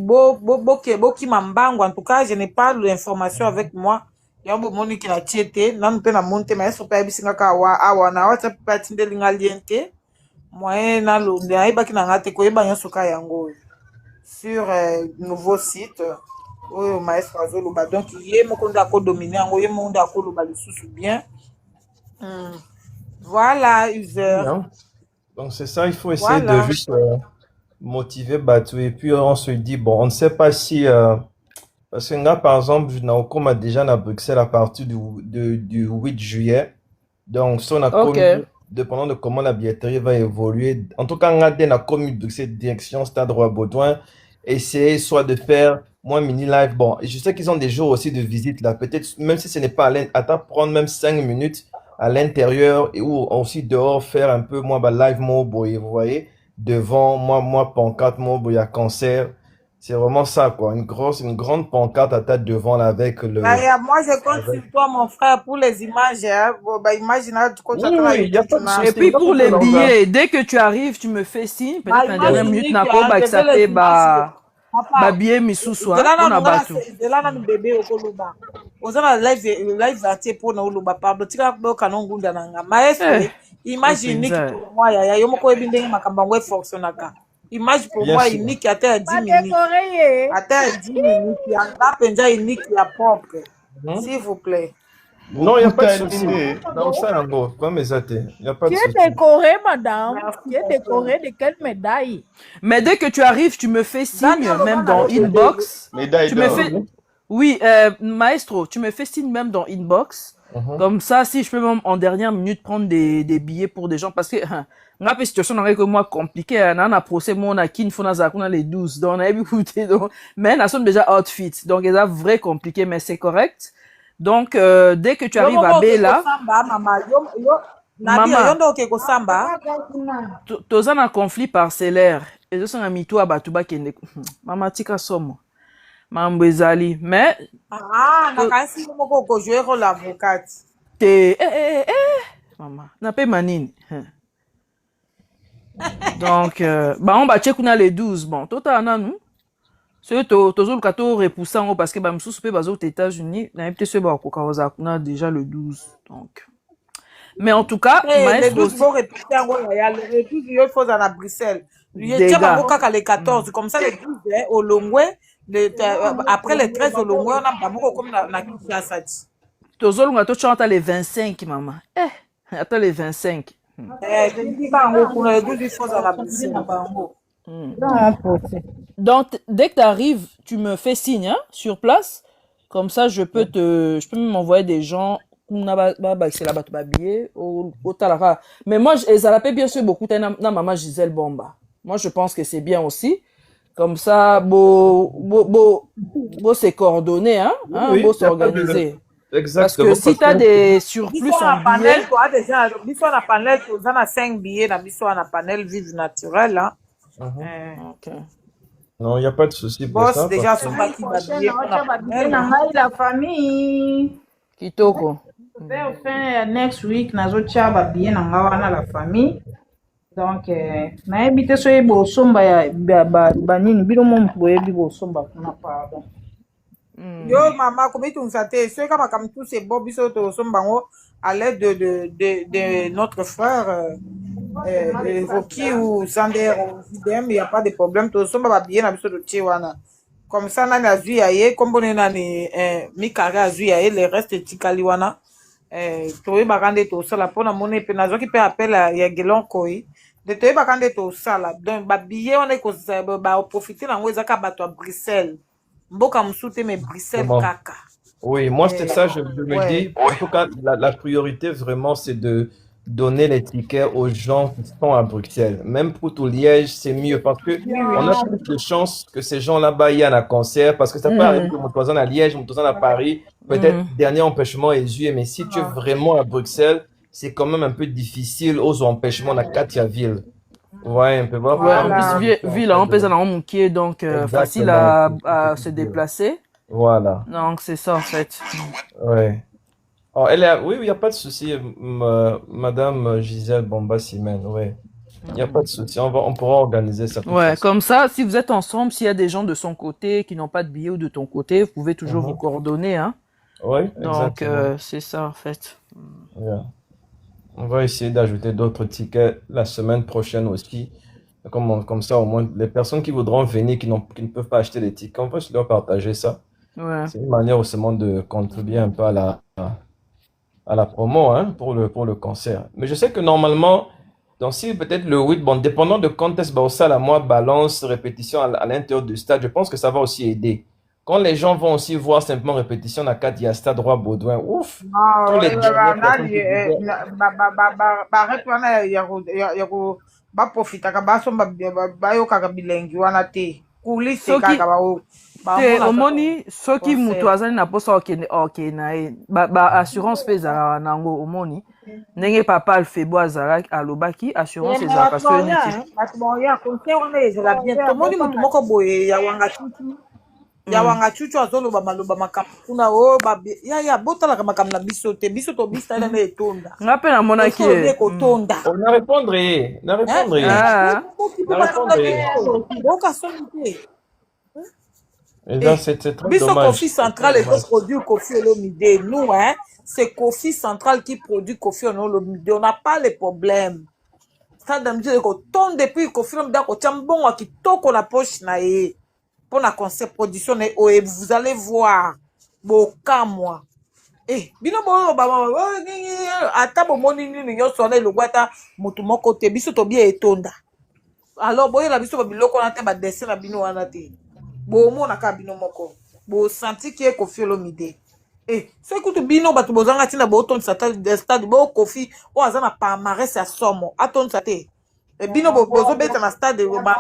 bokima mbango en tout cas je n'ai pas l'information avec moi yango moniki na tie te nanu mpe na moni te maestro mpe ayebisingaka awa na whatsapp mpe atindelinga lien te moyen nalonde ayebaki na nga te koyeba nyonso ka yango oyo sur nouveau site oyo maestro azoloba donc ye moko nde akodomine yango ye moko nde akoloba lisusu bien voilà user donc c'est ça il faut essayer de juste motiver Batou et puis on se dit bon on ne sait pas si parce que là, par exemple, Naoko m'a déjà à Bruxelles à partir du 8 juillet. Donc, ça, on a commis, dépendant de comment la billetterie va évoluer. En tout cas, on a commis Bruxelles direction Stade Roi Baudouin. Essayer soit de faire moins mini live. Bon, je sais qu'ils ont des jours aussi de visite là. Peut-être, même si ce n'est pas à prendre même 5 minutes à l'intérieur et ou aussi dehors, faire un peu moins live mobile. Vous voyez, devant moi, pancarte mobile, il y a concert. C'est vraiment ça, quoi. Une grande pancarte à tête devant là, avec le. Moi, je compte sur toi, mon frère, pour les images. Hein. Et puis pour les billets, dès que tu arrives, tu me fais signe. Peut-être la dernière minute, Nako, ça fait billet misusu. Là, on bébé au Koloba. On a live até pour nous Koloba. Pardon, tu as beau canon gunda nanga. Maestro, imagine que pour moi, ya yomoko ebindenge makambango fonctionnaka. Image pour moi unique à 10 minutes. À 10 minutes, il y a un penja unique à propre. S'il vous plaît. Non, il n'y a pas de souci. Non, ça, comme ça, il n'y a pas de souci. Tu es décoré, madame. Tu es décoré de quelle médaille? Mais dès que tu arrives, tu me fais signe, même dans inbox. Médaille tu me fais... Oui, maestro, tu me fais signe même dans inbox. Comme ça, si je peux même en dernière minute prendre des billets pour des gens, parce que la situation n'aurait que moi compliquée. On a procès, moi, on a qui faut on les 12, donc on a écouté, donc, mais elles sont déjà outfit, donc elles sont vrai compliqué, mais c'est correct. Donc, dès que tu arrives à Bella, Nabi Mama, yondo ke kosamba. toza na conflit parcellaire. Ezosanga mito ya bato bakende. Mama tika somo. Mambo ezali. Mais, Ah, nakansi moko ko jouer rôle avocate. Mama, na pe manini. Donc, on va checker les 12. Bon, tout à nous. Ce toujours le to repoussant parce que bah sous pe aux États-Unis, na peut se ba ko a déjà le 12. Donc. Mais en tout cas, les 12 vont repousser en Royal, les 12 il faut à Bruxelles. Il y a pas les 14 comme ça les 12 au Longwe, après les 13 au Longwe on a pas beaucoup comme na Kinshasa. Toujours le to chante les 25 maman. Attends les 25. Donc, dès que tu arrives, tu me fais signe hein, sur place. Comme ça, je peux même envoyer des gens. Mais moi, ça l'appelle bien sûr beaucoup. Maman Gisèle Bomba. Moi, je pense que c'est bien aussi. Comme ça, beau c'est coordonné, hein, beau s'organiser. Exactement. Parce que si tu as des surplus en billets... Biso na panel, tu as 5 billets, na biso na panel vide naturel. Hein. Okay. Non, il n'y a pas de souci pour Boss, ça. déjà, son baki babillé pour la panel. La famille. Kitoko. Fin next week, nazo tia babillé na ngawana la famille. Donc, na ebite so ebo somba ya banini bino mo boyebi bo somba kuna pardon. Yo mama comment tu sais ce comme comme tout c'est bon biso to sombango à l'aide de notre frère Rocky ou Sander il y a pas de problème to somba ba bien na biso to tiwana comme ça na azui aye comme on na ni mikara azui aye le reste tikaliwana to ba kande to sala pona mone pe nazo ki pe appel ya gelon koi de to ba kande to sala donc ba billet on est ko ba profiter na ngweza ka bato à Bruxelles. Mboka msoute mais Bruxelles kaka. Oui, moi c'est ça, je me dis, en tout cas, la priorité vraiment c'est de donner les tickets aux gens qui sont à Bruxelles. Même pour tout Liège, c'est mieux parce que on a plus de chances que ces gens là-bas y aient un concert parce que ça peut arriver que mon voisin à Liège, mon voisin à Paris, peut-être dernier empêchement est juillet, mais si tu es vraiment à Bruxelles, c'est quand même un peu difficile aux empêchements à Katiaville. Ouais, on peut voir. Ouais, en plus, ville, on peut aller en pied, donc facile à se déplacer. Voilà. Donc, c'est ça, en fait. Ouais. Oh, oui, il n'y a pas de souci, Madame Gisèle Bomba-Simène, ouais. Il n'y a pas de souci, on pourra organiser ça. Ouais, comme ça, si vous êtes ensemble, s'il y a des gens de son côté qui n'ont pas de billets ou de ton côté, vous pouvez toujours vous coordonner, hein. Oui, donc, c'est ça, en fait. Yeah. On va essayer d'ajouter d'autres tickets la semaine prochaine aussi. Comme ça, au moins, les personnes qui voudront venir, qui ne peuvent pas acheter les tickets, on peut se leur partager ça. Ouais. C'est une manière aussi de contribuer un peu à la promo hein, pour le concert. Mais je sais que normalement, donc si peut-être le 8, bon, dépendant de quand est-ce que ça, la moi, balance, répétition à l'intérieur du stade, je pense que ça va aussi aider. Quand les gens vont aussi voir simplement répétition à 4, il y a Stade Roi Baudouin, ouf! Tous les omoni soki mutu azali na posa okende na ye assurance mpe ezalaka nango omoni ndenge papa alfebo azalaki alobaki assurance ezalaka so tomoni mutu moko boye ya wanga tutu ya wanga chuchu azoloba maloba makambo kuna ya botalaka makambo na biso te biso tobisa na etonda nga mpe namonaki kotonda na répondre et donc c'est très biso dommage. Kofi Central est produit Koffi Olomide nous hein c'est Kofi Central qui produit Koffi Olomide on n'a pas les problèmes ça donne dire que ton depuis Koffi Olomide ko tiambongo kitoko na poche na ye pour la concert production et vous allez voir bokamwa bino bo ata bomoni nini nyonso na elogwata mutu moko te biso to bien etonda alors boye la biso biloko na te ba dessin na bino wana te bo mona ka bino moko bo senti ki e Koffi Olomide so écoute bino bato bozanga tina bo ton stade bo Koffi o azana palmarès ya somo aton te bino bozo beta na stade ba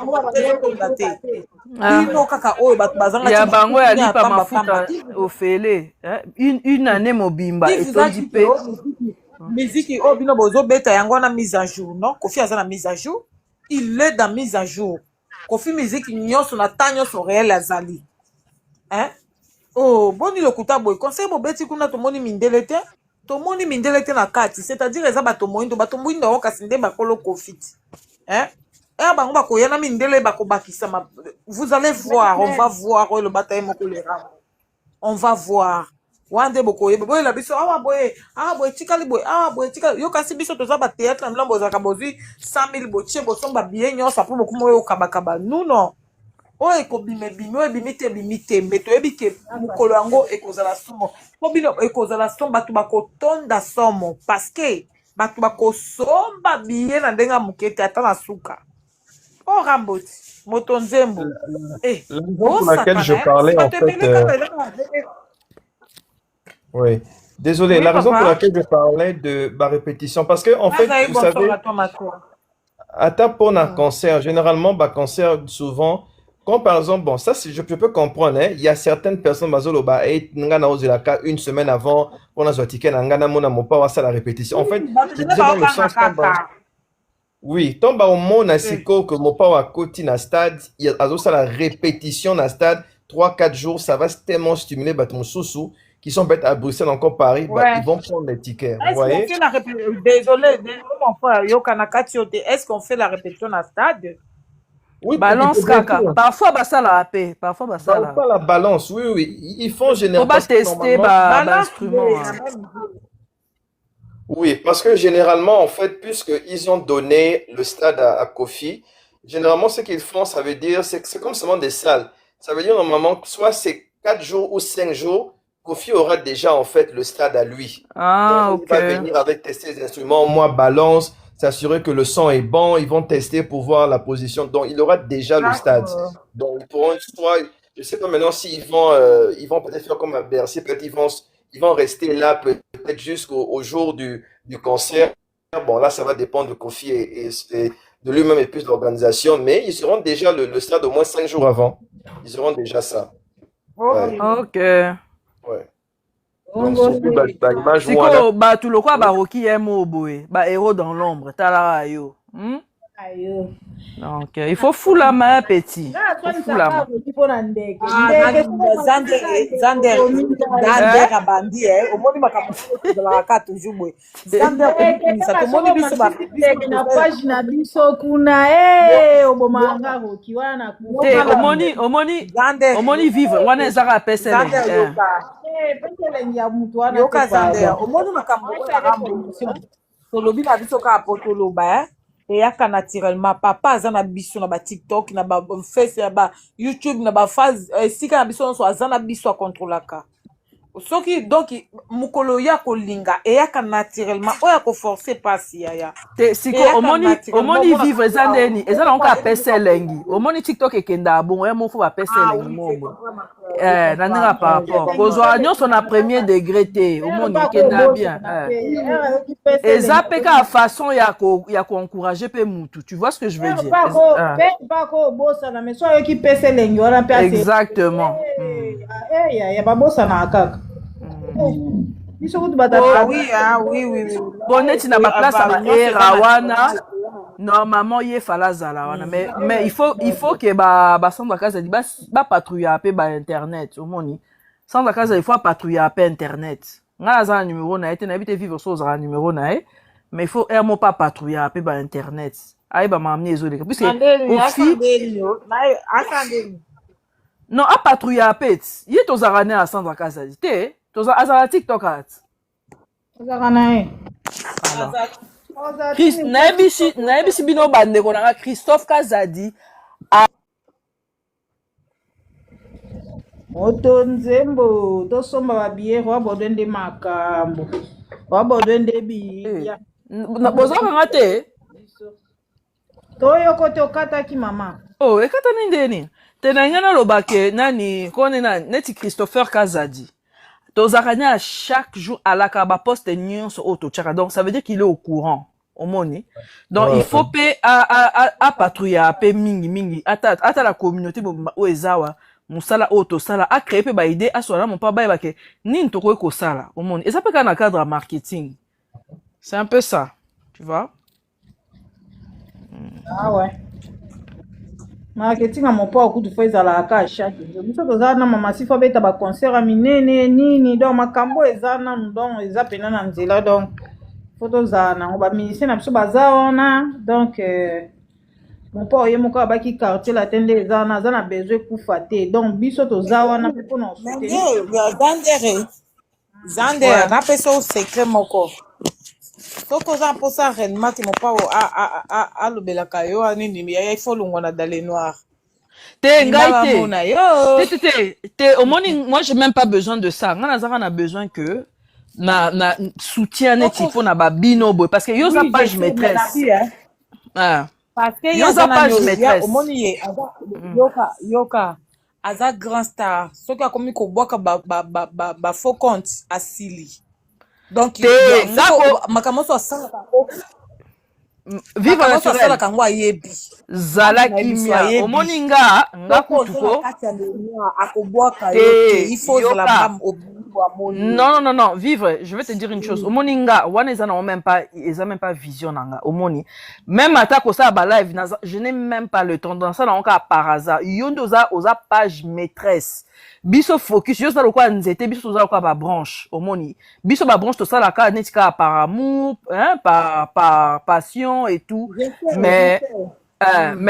bino kaka oyo bato bazanga ya bango ya lipa mafuta ofele une année mobimba etondi pe musique oyo bino bozobeta yango wana mise à jour non Kofi aza na mise à jour il est dans mise à jour Kofi musique nyonso na temps nyonso réel azali hein oh boni lokuta boy conseil bobeti kuna tomoni mindele te na kati c'est-à-dire eza bato moyindo yango kasi nde bakolo Kofi hein bango bakoya na mindele bakobakisama vous allez voir on va voir le bataille moko le ram on va voir wande bokoye boye la biso boye tikali boye yo kasi biso toza ba théâtre na mlambo za kabozi 100 000 botie bosomba bien nyonso po bokumo yo kabakaba non oyo ekobimite mbeto yebi ke mokolo yango ekozala somo po bino ekozala somo bato bakotonda somo parce que bato bakosomba bien na ndenge moke te ata na suka Ramboti moto nzembo la raison pour laquelle je parlais en fait oui désolé la raison pour laquelle je parlais de ma répétition parce que en fait vous savez à ta pour un concert généralement concert souvent quand par exemple bon ça je peux comprendre hein, il y a certaines personnes bazoloba et ngana ozilaka une semaine avant on a zotiké na ngana mona mopa wa ça la répétition en fait je disais dans le sens oui tomba au monde asiko que mopa wa koti na stade il y a ça la répétition na stade 3-4 jours ça va tellement stimuler baton sousou qui sont bêtes à Bruxelles encore Paris ils vont prendre les tickets vous voyez désolé mon frère est-ce qu'on fait la répétition na stade oui, balance kaka. Parfois ça la paix, parfois ça la. Pas la balance, oui. Ils font généralement. On va tester l'instrument. Oui, parce que généralement, en fait, puisqu'ils ont donné le stade à Kofi, généralement, ce qu'ils font, ça veut dire, c'est comme seulement des salles. Ça veut dire, normalement, soit c'est 4 jours ou 5 jours, Kofi aura déjà, en fait, le stade à lui. Donc, il va venir avec tester les instruments, moi, balance, s'assurer que le son est bon, ils vont tester pour voir la position. Donc, il aura déjà le stade. Donc, ils pourront, je sais pas maintenant s'ils vont peut-être faire comme à Bercy, peut-être ils vont rester là peut-être jusqu'au jour du concert. Bon, là, ça va dépendre de Kofi et de lui-même et plus de l'organisation, mais ils seront déjà le stade au moins 5 jours avant. Ils auront déjà ça. Ouais. Ok. Ouais. Donc, siko bato lokwa baroki ye mo boye ba héros dans l'ombre tala yo ayo donc il faut fulama petit fulama zander abandi omoni makambo la carte toujours boye zander ça te moni biso ba na page na biso kuna obomanga roki wana te omoni vivre wana ezaka pesele yoka zander omoni makambo na rambo tolobi na biso ka potoloba eyaka naturellement papa aza na biso na ba TikTok na ba face na ba YouTube na ba phase sika na biso nyonso aza na biso akontrolaka soki donc mukolo ya kolinga eyaka naturellement oya ko forcer pasi ya te siko omoni vivre eza ndeni eza na nka pesa elengi omoni TikTok ekenda bon ya mofu ba pesa elengi mobo na ndinga par rapport kozwa nyonso na premier degré te omoni ekenda bien eza peka façon ya ko encourager pe mutu tu vois ce que je veux dire pas ko bossa na meso yo ki pesa elengi wana pe exactement ya ba bossa na kaka oui. Bon, neti na ba place ba era wana normalement il fallait zala wana mais il faut que ba centre casa di ba patrouiller pe ba internet omoni centre casa il faut patrouiller pe internet nga za numéro na été na bité vivre so za numéro na mais il faut mo pas patrouiller pe ba internet ai ba m'amener ezoleka puisque non a patrouiller pe yi to za rane à centre casa di te to za azala TikTok at Chris, naebisi bino bandeko nanga Christophe Kazadi moto nzembo tosomba babiye wabodende makambo wabodende biya bozokanga te toyoko tokataki mama ekata nindeni te na ngana lobake nani kone na neti Christopher Kazadi à chaque jour à la kaba poste nyonso auto tchaka donc ça veut dire qu'il est au courant au moni donc il faut payer à patrouiller à payer mingi ata la communauté o ezawa musala auto sala a créer pe ba idée a sola mon pas ba ke ni ntoko ko sala au moni et ça peut kana cadre marketing C'est un peu ça, tu vois. Ah ouais. Marketing à mon port coup de feu ezalaka à chaque jour. Biso toza na mama si faut beta ba concert à minene nini donc makambo eza na donc eza pena na nzela donc faut toza na ba musicien na biso baza wana donc mon port ye moko abaki quartier la tende eza na besoin kufa te donc biso toza wana pe pona soutenir. Zandere napesa o secret moko soko oza mposa réellement te mopao alobelaka yo anini ya il faut longwana dans les noirs au morning, moi j'ai même pas besoin de ça. On a besoin que na soutien net il faut na babino boy parce que yo za page maîtresse. Ah. Parce que yo za page maîtresse. Au moni yoka aza grand star soki akomi kobwaka ba faux compte asili donc makambo so asalaka vivre naturel kango ayebi zala kimia omoni nga kutuko akobwaka yo il faut la non vivre je vais te dire une chose omoni nga wana eza na même pas vision nanga omoni même atako ça ba live je n'ai même pas le temps dans ça na encore par hasard yondo oza page maîtresse biso focus yo ça le quoi nzete biso za quoi ba branche omoni biso ba branche to ça la ka netika par amour hein par passion et tout mais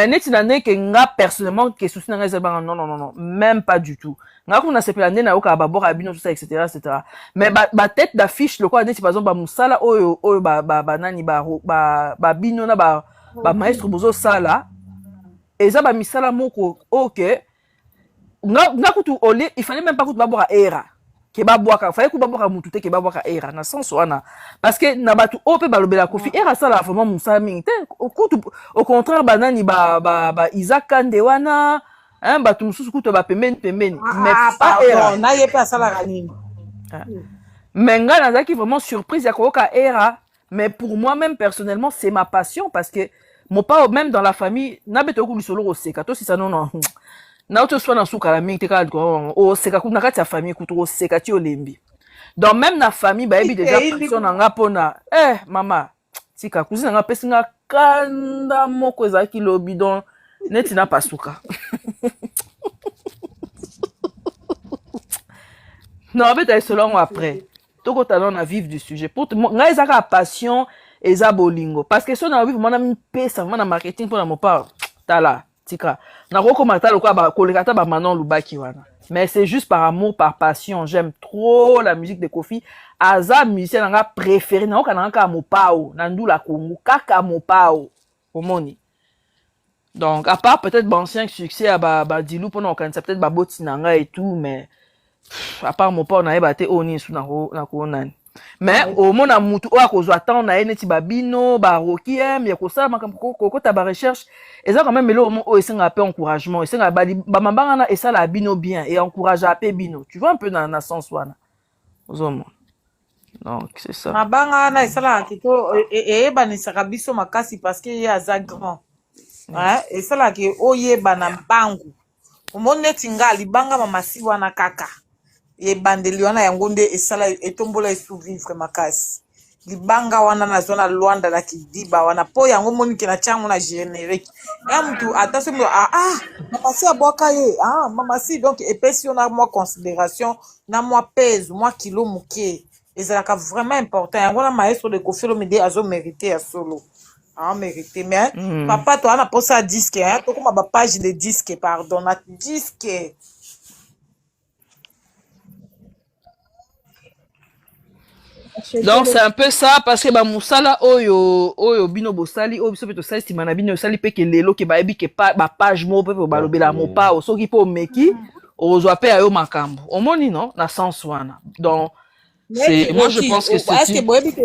neti na ne que nga personnellement que souci na nga non même pas du tout nga ko na sepela ndena oka ba bora bino tout ça etc mais ba tête d'affiche le quoi neti par exemple ba musala oyo ba nani ba bino na ba maestro bozo sala eza ba misala moko OK nga kutu ole il fallait même pas kutu ba bora era ke ba boaka fallait ku ba boaka mutu te ke ba boaka era na sens wana parce que na batu ope ba lobela kofi era sala vraiment musala mingi te kutu au contraire banani ba Isaac Kande wana hein batu mususu kutu ba pembeni mais pas era na ye pa sala kanini mais nga nazaki vraiment surprise ya koka era mais pour moi même personnellement c'est ma passion parce que mon pas même dans la famille na beto ku lisolo ko seka to si ça non na auto soit na suka la mingi te ka o seka ku na kati ya famille ku to seka ti olembi donc même na famille ba yebi déjà pression na nga pona mama tika kuzina nga pesi nga kanda moko ezaki lobi donc neti na pasuka non beta selon après toko talon na vivre du sujet pour nga ezaka passion eza bolingo parce que so na vivre mona mi pesa mona marketing pour na mo part tala tika na ko komata lo kwa ba kolekata ba Manon Lubaki wana mais c'est juste par amour par passion j'aime trop la musique de Kofi aza musicien nga préféré na okana ka mopao na ndula Congo kaka mopao omoni donc à part peut-être ancien succès à ba Dilou pendant qu'on peut-être ba botinanga et tout mais à part mopao na yeba te oni su na ko nani mais au mona mutu o akozwa temps na neti babino ba Rocky ya kosala makambo kokota ba recherche eza quand même le moment o esenga pe encouragement esenga ba mambanga na esala bino bien et encourager pe bino tu vois un peu dans sens wana ozomo donc c'est ça mabanga na esala kito eyebanisaka biso makasi parce que ye aza grand hein esala ke oyeba na mbangu omoni neti nga libanga mamasi wana kaka ebandeli wana yango nde esala etombola esuvivre makasi libanga wana na zona Luanda na Kidiba wana po yango monike na chango na générique ya mtu attention mama si aboka ye mama si donc epesi on a moi considération na moi pèse moi kilo muke ezalaka vraiment important yango na maestro de Kofi Olomide azo mériter ya solo mérité mais papa toi na posa disque to comme ba page de disque pardon na disque. Donc c'est un peu ça parce que ba musala oyo bino bosali oyo biso peto sali sima na bino sali pe ke lelo ke ba ebi ke ba page mo pe ba lobela mo pa o soki po meki ozwa pe ayo makambo omoni non na sens wana donc c'est moi je pense que c'est est-ce que boyebi ke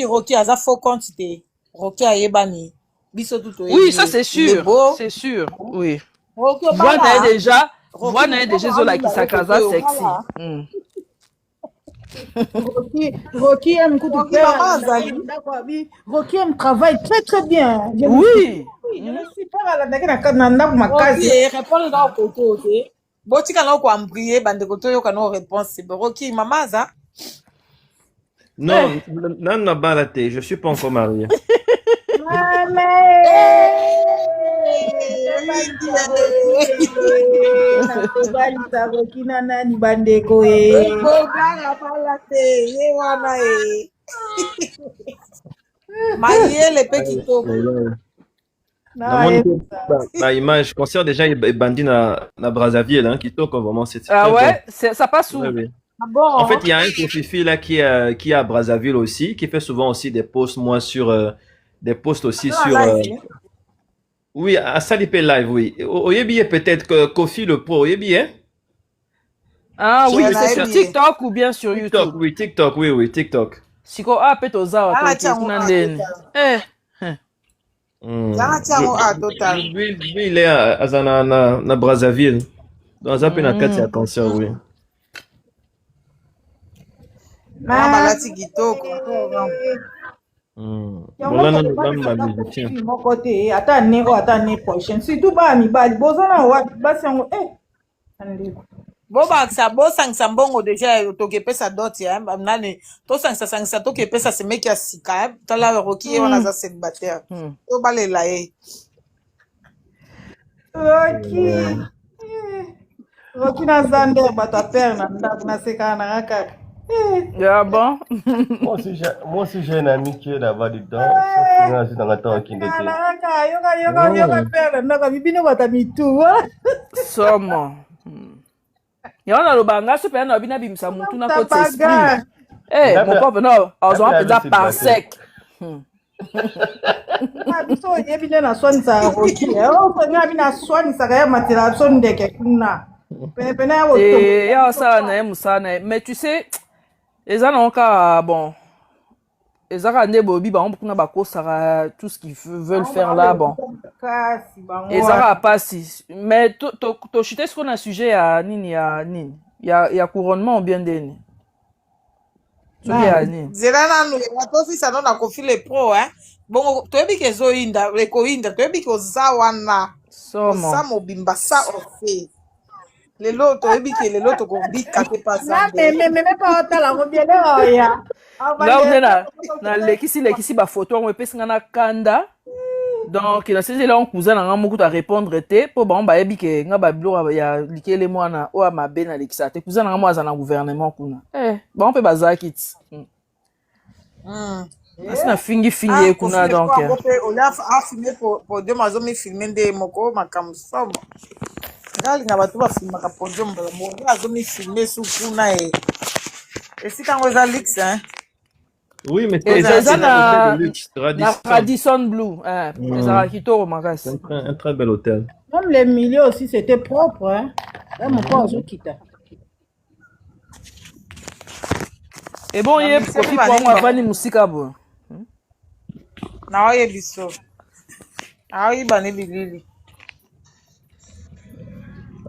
Rocky aza faux quantité Rocky ayebani biso tuto oui ça c'est sûr oui voilà déjà zola qui s'akaza sexy Rocky aime Rocky aime travaille très bien. Oui. Je suis pas à la makasi. Répondre dans le côté, OK. Botika na ko ambrier bande koto yo kana réponse c'est Rocky mamaza. Non, non, non, balaté, je suis pas encore marié. nakobalisa kokina nani bandeko e Bogara balate, ye wana e. Mayele pe kitoko. Na image, concert déjà est bandit na Brazzaville, hein, qui toque vraiment, c'est Ah très ouais, ça passe où? bon. Ouais, ouais. Ah bon? En fait, il y a un Kofifi là qui est à Brazzaville aussi, qui fait souvent aussi des posts, moi, sur des posts aussi sur. Oui, à Salipé Live, oui. Oyebi peut-être que Kofi le pro, Oyebi, hein? Ah oui, Oui, c'est sur oui. TikTok ou bien sur TikTok, YouTube? oui, TikTok, oui, oui, TikTok. Siko peut ozawa Ah, to tiens, kuna on ndeni. Eh. Yana tiango total. Lui, il est na Brazzaville. Dans un peu na kati ya concert, oui. Mama balati kitoko. Bon, là, non, musicien. moko te ata neko ata ne prochaine surtout bana mibali bozana wapi basi yango andeko Bosangisa mbongo deja tokepesa doti nani tosangisa tokepesa semeki ya sika tala roki ye wana aza célibataire tobalela ye roki naza nde bato apere na ndako nasekana na kaka Ah bon? Moi aussi, j'ai un ami qui est là-bas dedans. Sauf que dans la temps qui était. yoka pere na ndako bibino bata mitu Somo. Yawana lobanga so pe na bina bimisa mutu na côté esprit. Eh, mon pauvre non, ozo apeza par sec. biso yebi nde naswanisaka roki ofenga bi naswanisaka ya matela so ndeke kuna penepene ya Et ya ça na ye musana, mais tu sais les anonka bon. Ezaka nde bobi ba on kuna ba kosara tout ce qu'ils veulent faire là bon. Ezaka passi, mais to chuter sur un sujet ya nini. Il y a couronnement bien deni. zela nanu watofisa no na Kofi le pro bongo toyebi ke ezoyinda lekoyinda toyebi ke oza wana oza mobimba sa ofe lelo toyebi ke lelo tokobika te meme pa otala kobiele oya là na lekisi ba photo on epesi nga na kanda. Donc na sisi là on cousin na ngamu kuta répondre te po ba on ba yebi ke nga ba bilo ya likele mwana o mabe na lekisa te cousin na ngamu aza na gouvernement kuna ba on pe bazaki ti asina fingi kuna donc on a filmé pour deux mazo mi filmer nde moko makamsomo ngali na bato ba filmaka podium bala mo azo mi filmer su kuna esika ngo za lix Oui, mais c'est na Radisson Blue, c'est un très bel hôtel. Même les milieux aussi, c'était propre. Là, mon corps, je quitte. Et bon, il y a Kofi pour moi, Vani Moussika. Na oye biso. Aïe, bani bilili.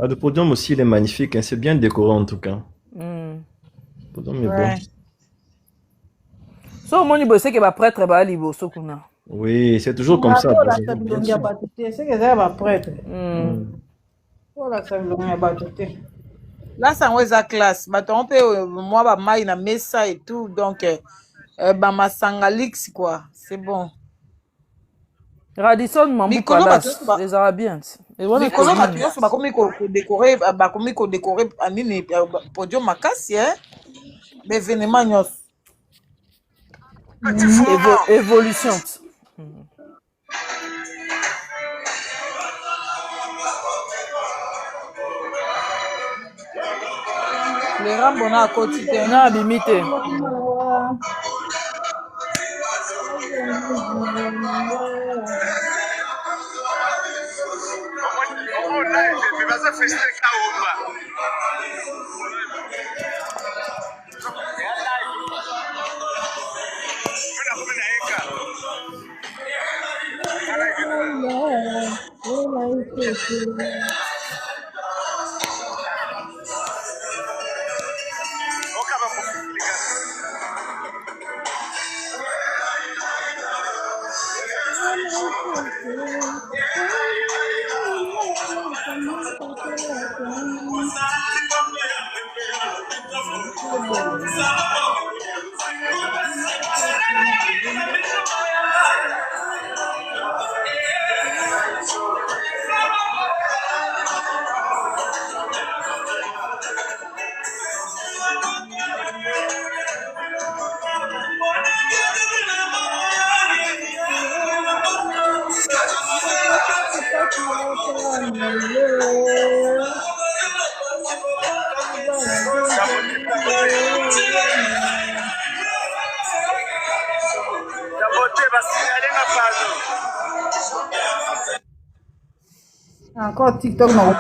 Le podium aussi, il est magnifique. C'est bien décoré en tout cas. Le podium est bon. So moni bosse que ba prêtre ba liboso kuna. Oui, c'est toujours comme ça. C'est que ça va prêtre. Là ça on classe. Bato on peut moi ba mai na mesa et tout donc ba masangalix quoi. C'est bon. Radisson Mamou Palace, les Arabiens. Et voilà les bato ba komi ko décorer ba komi ko décorer anini podium makasi l'événement nyos. Évolution. Les rambona à côté na bimité. Encore TikTok, non.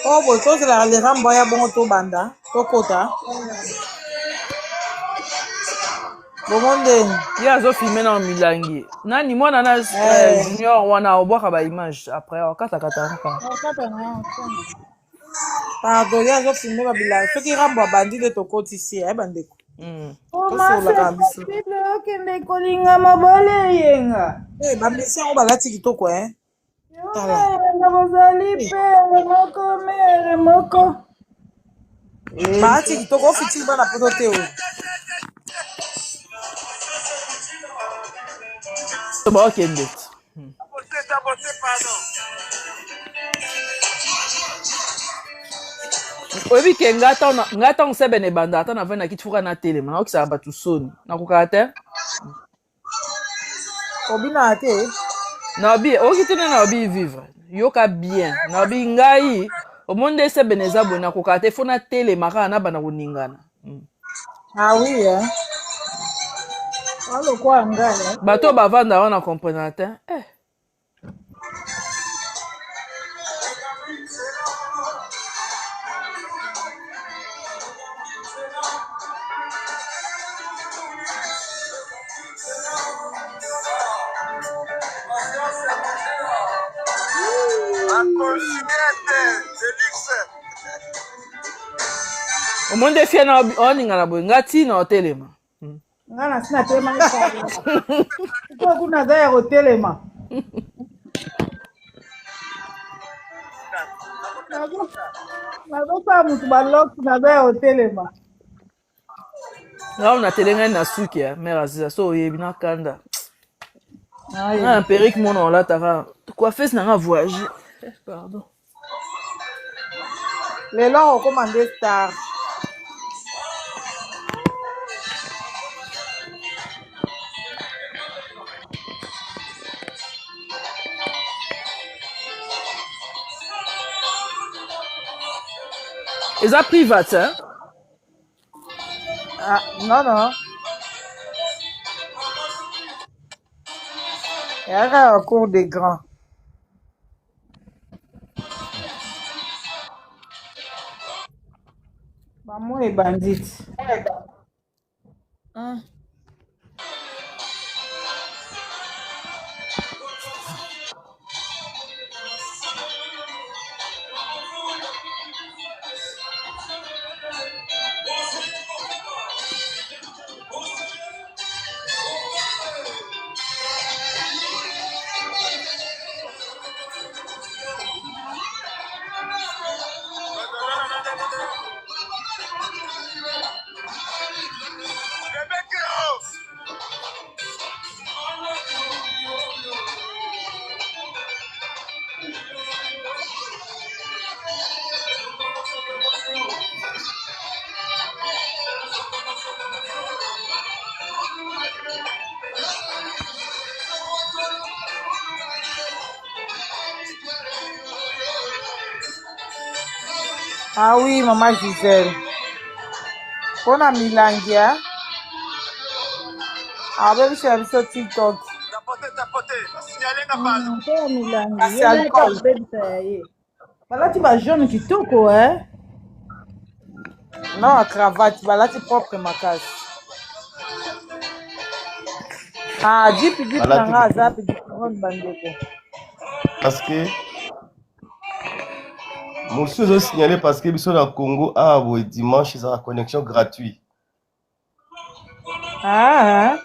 Oh, boy, toi, c'est la rambo ya bon to banda. To kota. Bomonde. Ye azofilme na milangi nani mwana na junior wana obwaka baimage après okatakata Pardon, ya azofilme babila. Soki rambo abandi de tokotisi ye bandeko. Comment c'est possible okende kolinga mobali yenga? Bamesi yango balati kitoko, hein. Yenga bozali pere moko mere moko. Balati kitoko ofitili bana poto te o. baokende oyebi ke nga ntango sebe na ebanda ata navai na kiti fuka na telema naokisaka bato soni nakokaka te Obina te. naobi oki te nde naobi vivre yoka bien naobi ngai omonde sebe na eza boye nakokaka te fo na telema kaka na bana koningana Ah oui, hein. Alokwa ngai. bato bavanda wana comprendre te omonde fie na oningana boye nga ntina otelema Nga na sina telema ngai. Ko kuna za ya kotelema. Nazosa mutu baloki na za ya kotelema. nga ona tele ngai na suki ya mare aziza so oyebi nakanda na perike mona olataka coiffeuse nanga voyage pardon Lelo okomande star. eza private hein? Ah, non, non. Il y a un cours des grands. Maman est bandite. Ah oui, maman Gisèle. On a Milangia. Ah, ben, je suis sur TikTok. C'est alcool. Balati ba jaune kitoko hein. Non, cravate. Balati propre ma casse. Ah, Jeep Voilà tout. nanga zap différente bandeko. Parce que monsieur a signalé parce que biso na Congo ah bon dimanche ça a connexion gratuite. Ah,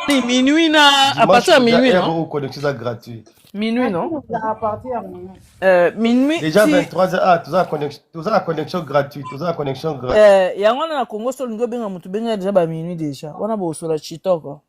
Ni minuit na à Dimanche partir de minuit déjà non heure connexion ça gratuit. minuit non À partir minuit Déjà si 23h ah tout ça connexion gratuite, tout ça connexion gratuite. yango wana na Congo so lingo benga mutu benga déjà ba minuit déjà wana bosola chitoko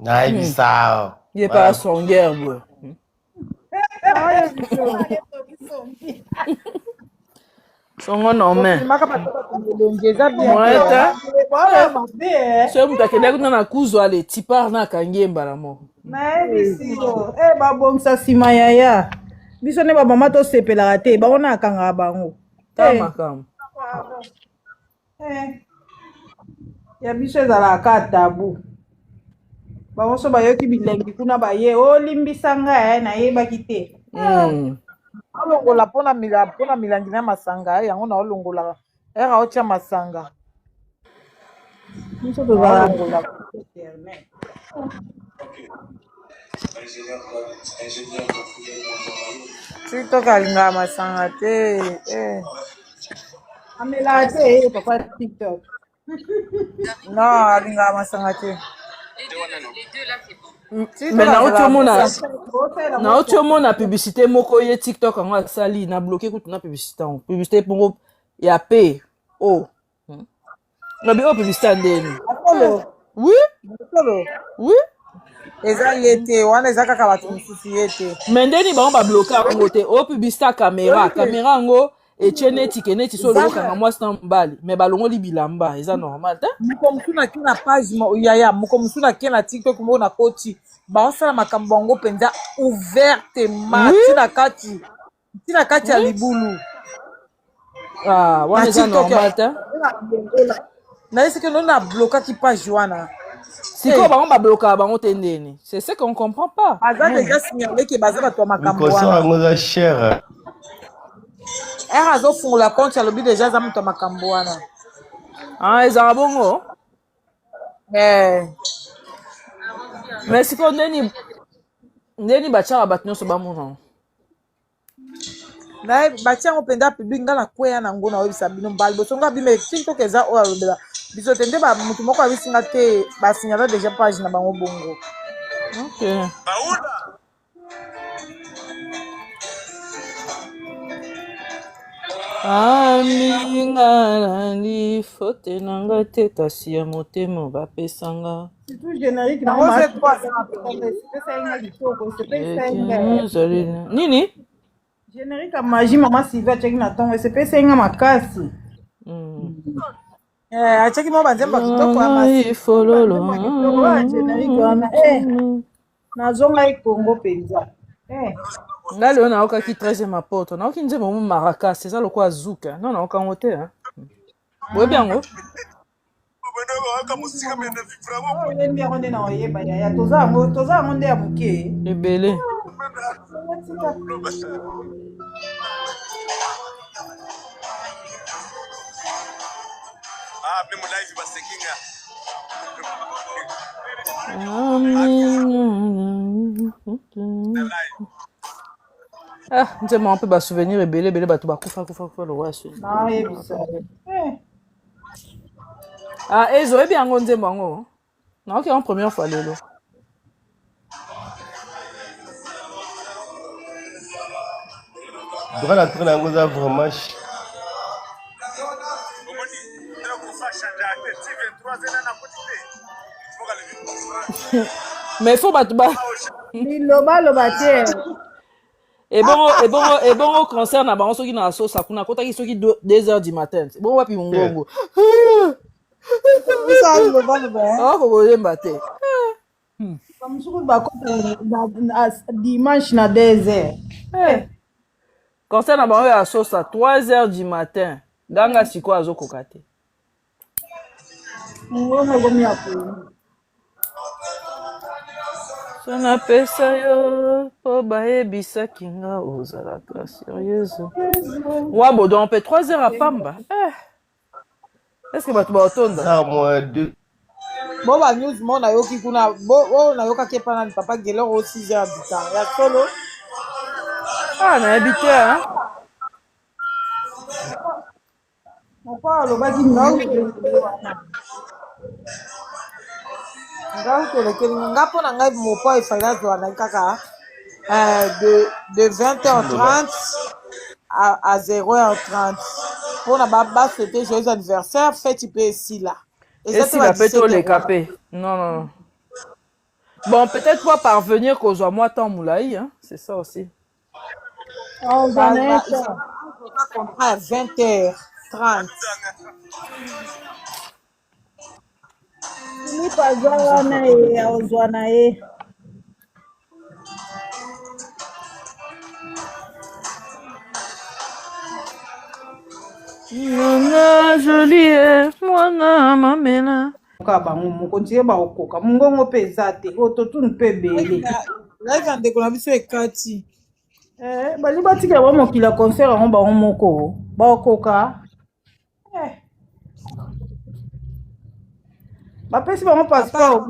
Naibisa. ye pa songueur boy songo no me maka patoka kongolonge eza bien. moite so mutu akendaki kuna na kuzwa le tipar na akangi ye mbala moko nayebisi yo babongisa nsima yaya biso nde bamama tosepelaka te bango na akangaka bango ta makambo ya biso ezalaka tabu bango so bayoki bilengi kuna baye olimbisa ngai nayebaki te olongola mpona milangi na masanga yango na olongola ere aotya masanga biso tozalaka tiktok alingaka masanga te amelaka te papa tiktok non alingaka masanga te me nauti omona publicité moko ye tiktok yango asali na bloqué kutu na publicité yango publicité moko ya pe lobi oyo publicité ya ndeni oui oui eza ye te wana eza kaka bato mosusu ye te me ndeni bango babloke yango te oyo publicité ya caméra yango etie neti so olokanga mwasi na mobali me balongoli bilamba eza normal te moko mosu nake na page yaya moko mosu nake na tiktok moko na koti baosala makambo yango mpenza ouvertement ntina kati ya libulu wana eza normal te nayesiki no na blokaki page wana sikoyo bango bablokaka bango te ndeni c'est ce qu'on comprend pas baza deja signale ke baza bato ya makambo wana yango eza cher ere azofungola compte alobi deja aza moto ya makambo wana ezala bongo mais sikoyo ndeni batiaka bato nyonso bamona naye batia yango mpenza public nga na kweya nango naoyebisa bino mbala liboso nga bime tiktok eza oyo alobela biso te nde motu moko abisinga te basignala deja page na bango bongo aminga nali fote nanga te kasi ya motema bapesanga nini générique ya magie mama Sylvia atiaki na ntongo esepesa nga makasi atiaki mo banzemba kitoko ya fololo générique wana nazonga ye Congo mpenza nga leo naokaki 13e apoto naoki nzemba mo maracas eza lokola zuka no naokango te boyebi yango oyebi yango nde na oyeba yaya toza yango nde ya moke ebele nzemba mpe basouvenir ebele bato bakufa lokwa ezo oyebi yango nzembo yango naoki yango première fois lelo droit d'entrée nango eza vraiment mais faut bato bilobaloba te Et bon, au concert, na bango soki na sauce, kuna kota ki soki 2h du matin. Bon, wapi mungongo. Ça le va le bien. Oh, faut boyer mbate. Comme sur dimanche na 2h. Concert na bango ya sauce à 3h du matin. Ganga siko azo kokate. Mungongo gomi apo. Sona pesa yo, po bayebisa kinga ozalaka sérieuse. Wabo donc on peut 3h à Pamba. Est-ce que bato baotonda? Ça, moi, 2. Bon, bah, news, mon ayoki kuna, bon, on a yoka kepa na papa Gelor au 6h du temps. Ya solo. Ah, na habité, hein? On parle au bas du ngao. Nga pona ngai mopo efala zwana kaka de 20h30 à 0h30 pour na c'était joyeux anniversaire fête tu peux ici là Et si la pète les capés? Non. Bon, peut-être pas parvenir qu'aux soit moi tant moulaï, hein? C'est ça aussi. On va à 20h30. Ni pazwa na ye ozwa na ye. Mwana jolie, mwana mamela. Ka bango mokonzi ye baokoka mungongo mpe eza te ototunu mpe ebele. Live ndeko na biso ekati. Bali batika ba mokila concert yango bango moko baokoka. Bapesi bango passeport